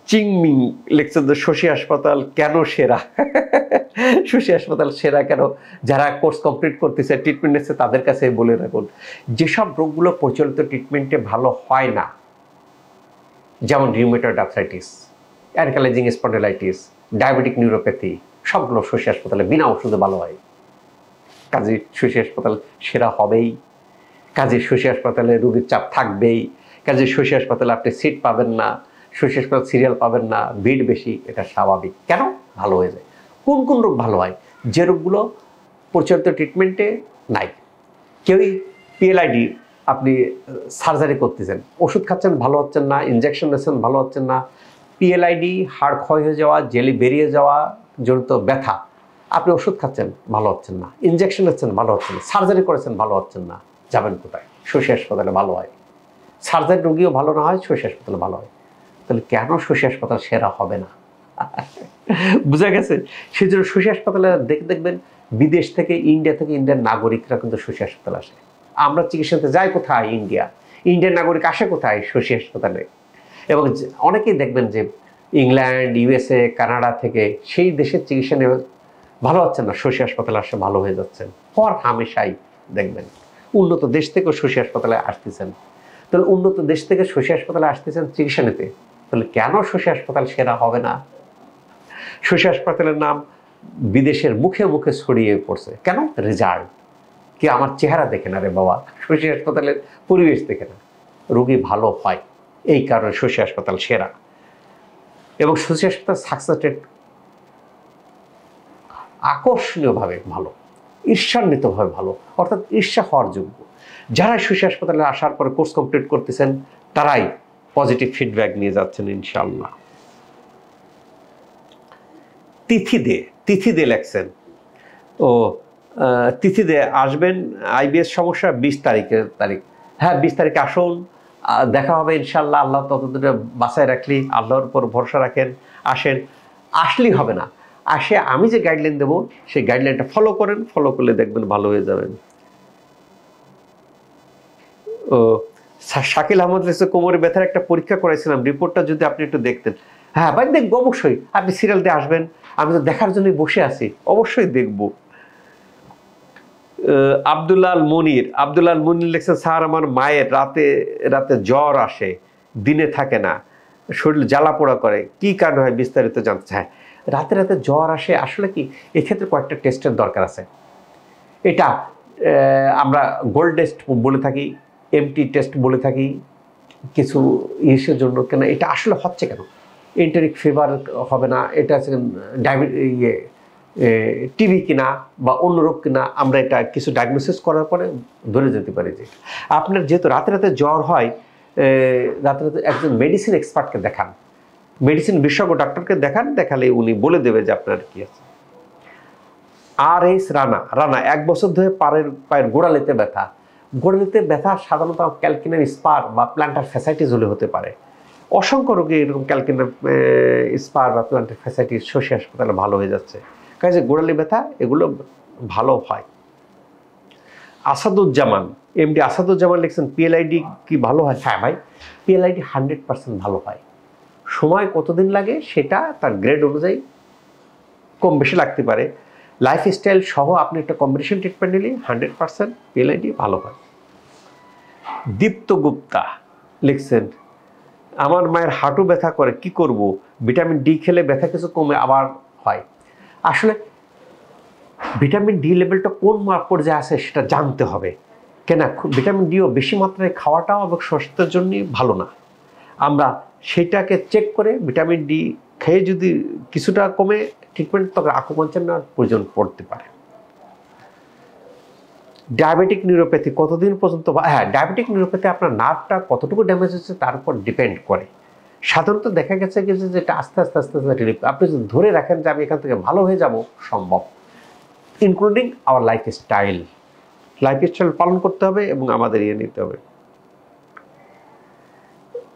চিংমিং লিখছেন যে শশী হাসপাতাল কেন সেরা? শশী হাসপাতাল সেরা কেন? যারা কোর্স কমপ্লিট করতেছে, ট্রিটমেন্ট নিচ্ছে, তাদের কাছে বলে রাখুন, যেসব রোগগুলো প্রচলিত ট্রিটমেন্টে ভালো হয় না, যেমন rheumatoid arthritis, ankylosing spondylitis, diabetic neuropathy, সবগুলো শশী হাসপাতালে বিনা ওষুধে ভালো হয়। কাজে শশী হাসপাতাল সেরা হবেই, কাজে শশী হাসপাতালে রোগীর চাপ থাকবেই, কাজে শশী হাসপাতালে আপনি সিট পাবেন না, শশী হাসপাতাল সিরিয়াল পাবেন না, ভিড় বেশি, এটা স্বাভাবিক। কেন? ভালো হয়ে যায়। কোন কোন রোগ ভালো হয়? যে রোগগুলো প্রচলিত ট্রিটমেন্টে নাই। কেউই পিএলআইডি আপনি সার্জারি করতেছেন, ওষুধ খাচ্ছেন ভালো হচ্ছেন না, ইনজেকশন নিচ্ছেন ভালো হচ্ছেন না, পিএলআইডি হাড় ক্ষয় হয়ে যাওয়া, জেলি বেরিয়ে যাওয়া জনিত ব্যথা, আপনি ওষুধ খাচ্ছেন ভালো হচ্ছেন না, ইনজেকশন নিচ্ছেন ভালো হচ্ছেন না, সার্জারি করেছেন ভালো হচ্ছেন না, যাবেন কোথায়? শশী হাসপাতালে ভালো হয়। সার্জারি রোগীও ভালো না হয়, শশী হাসপাতালে ভালো হয়। তাহলে কেন শশী হাসপাতাল সেরা হবে না? বুঝা গেছে? সেই জন্য শশী হাসপাতালে দেখবেন বিদেশ থেকে, ইন্ডিয়া থেকে, ইন্ডিয়ার নাগরিকরা কিন্তু শশী হাসপাতালে আসে। আমরা চিকিৎসাতে যাই কোথায়? ইন্ডিয়ান নাগরিক আসে কোথায়? শশী হাসপাতালে। এবং অনেকেই দেখবেন যে ইংল্যান্ড, ইউএসএ, কানাডা থেকে সেই দেশের চিকিৎসা নিয়ে ভালো হচ্ছেন না, শশী হাসপাতালে আসে ভালো হয়ে যাচ্ছেন। পর হামেশাই দেখবেন উন্নত দেশ থেকেও শশী হাসপাতালে আসতেছেন। তাহলে উন্নত দেশ থেকে শশী হাসপাতালে আসতেছেন চিকিৎসা নিতে, তাহলে কেন শশী হাসপাতাল সেরা হবে না? শশী হাসপাতালের নাম বিদেশের মুখে মুখে ছড়িয়ে পড়ছে, কেন? রেজাল্ট। কি আমার চেহারা দেখে না রে বাবা, শশী হাসপাতালের পরিবেশ দেখে না, রোগী ভালো হয়। এই কারণে শশী হাসপাতাল সেরা, এবং শশী হাসপাতাল সাকসেস রেট আকর্ষণীয়ভাবে ভালো, ঈর্ষান্বিতভাবে ভালো, অর্থাৎ ঈর্ষা হওয়ার যোগ্য। যারা শশী হাসপাতালে আসার পরে কোর্স কমপ্লিট করতেছেন তারাই পজিটিভ ফিডব্যাক নিয়ে যাচ্ছেন ইনশাআল্লাহ। তিথি দে লেখছেন, ও তিথি দে আসবেন, আইবিএস সমস্যা 20 তারিখের তারিখ। হ্যাঁ, 20 তারিখে আসুন, দেখা হবে ইনশাআল্লাহ। আল্লাহ ততদিনে বাঁচায় রাখলি, আল্লাহর উপর ভরসা রাখেন, আসেন। আসলেই হবে না, আসে আমি যে গাইডলাইন দেবো সেই গাইডলাইনটা ফলো করেন, ফলো করলে দেখবেন ভালো হয়ে যাবেন। ও শাকিল আহমদ লিখছে, কোমরে ব্যথার একটা পরীক্ষা করেছিলাম, রিপোর্টটা যদি আপনি একটু দেখতেন। হ্যাঁ ভাই, দেখবো অবশ্যই, আপনি সিরিয়াল দিয়ে আসবেন, আমি তো দেখার জন্যই বসে আছি, অবশ্যই দেখবো। আব্দুল্লাহ মনির লিখছেন, স্যার আমার মায়ের রাতে রাতে জ্বর আসে, দিনে থাকে না, শরীর জ্বালা পোড়া করে, কি কারণে হয় বিস্তারিত জানতে চায়। রাতে রাতে জ্বর আসে, আসলে কি এক্ষেত্রে কয়েকটা টেস্টের দরকার আছে। এটা আমরা গোল্ড টেস্ট বলে থাকি, এমটি টেস্ট বলে থাকি কিছু ইসের জন্য। কেন এটা আসলে হচ্ছে কেন, এন্টারিক ফিভার হবে না, এটা আছে টিবি কিনা বা অন্য রোগ কিনা, আমরা এটা কিছু ডায়াগনোসিস করার পরে ধরে যেতে পারি যে আপনার যেহেতু রাতে রাতে জ্বর হয়, রাতে রাতে একজন মেডিসিন এক্সপার্টকে দেখান, মেডিসিন বিশেষজ্ঞ ডাক্তারকে দেখান, দেখালে উনি বলে দেবে যে আপনার কি আছে। RS রানা 1 বছর ধরে পায়ের গোড়ালিতে ব্যথা। গোড়ালিতে ব্যথা সাধারণত ক্যালকিনার স্পার বা প্ল্যান্টার ফ্যাসাইটিস হলে হতে পারে। অসংখ্য রোগী এরকম ক্যালকিনার স্পার বা প্ল্যান্টার ফ্যাসাইটিস শশী হাসপাতালে ভালো হয়ে যাচ্ছে। কাজে গোড়ালি ব্যথা এগুলো ভালো হয়। আসাদুজ্জামান, এমডি আসাদুজ্জামান লিখছেন, PLID কি ভালো হয়? হ্যাঁ ভাই, PLID 100% ভালো হয়। সময় কতদিন লাগে সেটা তার গ্রেড অনুযায়ী কম বেশি লাগতে পারে। লাইফস্টাইল সহ আপনি একটা কম্বিনেশন ট্রিটমেন্ট নিলে 100% PLID ভালো হয়। দীপ্ত গুপ্তা লিখছেন, আমার মায়ের হাঁটু ব্যথা করে, কি করব? ভিটামিন ডি খেলে ব্যথা কিছু কমে আবার হয়। আসলে ভিটামিন ডি লেভেলটা কোন পর্যায়ে আছে সেটা জানতে হবে। কেন ভিটামিন ডিও বেশি মাত্রায় খাওয়াটাও এবং স্বাস্থ্যের জন্য ভালো না। আমরা সেটাকে চেক করে ভিটামিন ডি খেয়ে যদি কিছুটা কমে ট্রিটমেন্ট, তখন আকুপাঞ্চার নেওয়ার প্রয়োজন পড়তে পারে। ডায়াবেটিক নিউরোপ্যাথি কতদিন পর্যন্ত? হ্যাঁ, ডায়াবেটিক নিউরোপ্যাথি আপনার নার্ভটা কতটুকু ড্যামেজ হচ্ছে তার উপর ডিপেন্ড করে। সাধারণত দেখা গেছে যে এটা আস্তে আস্তে রিলিফ, আপনি যদি ধরে রাখেন যে আমি এখান থেকে ভালো হয়ে যাব, সম্ভব। ইনক্লুডিং আওয়ার লাইফস্টাইল পালন করতে হবে এবং আমাদের নিতে হবে।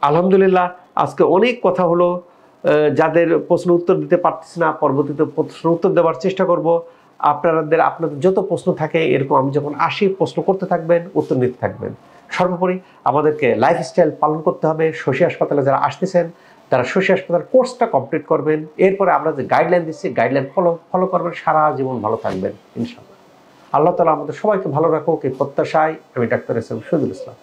আলহামদুলিল্লাহ, আজকে অনেক কথা হলো। যাদের প্রশ্ন উত্তর দিতে পারতেছি না, পরবর্তীতে প্রশ্ন উত্তর দেওয়ার চেষ্টা করব। আপনাদের যত প্রশ্ন থাকে এরকম আমি যখন আসি প্রশ্ন করতে থাকবেন, উত্তর নিতে থাকবেন। সর্বোপরি আমাদেরকে লাইফস্টাইল পালন করতে হবে। শশী হাসপাতালে যারা আসতেছেন তারা শশী হাসপাতাল কোর্সটা কমপ্লিট করবেন। এরপরে আমরা যে গাইডলাইন দিচ্ছি গাইডলাইন ফলো করবেন, সারা জীবন ভালো থাকবেন ইনশাআল্লাহ। আল্লাহ তাআলা আমাদের সবাইকে ভালো রাখুক এই প্রত্যাশায় আমি doctor S M Shahidul Islam.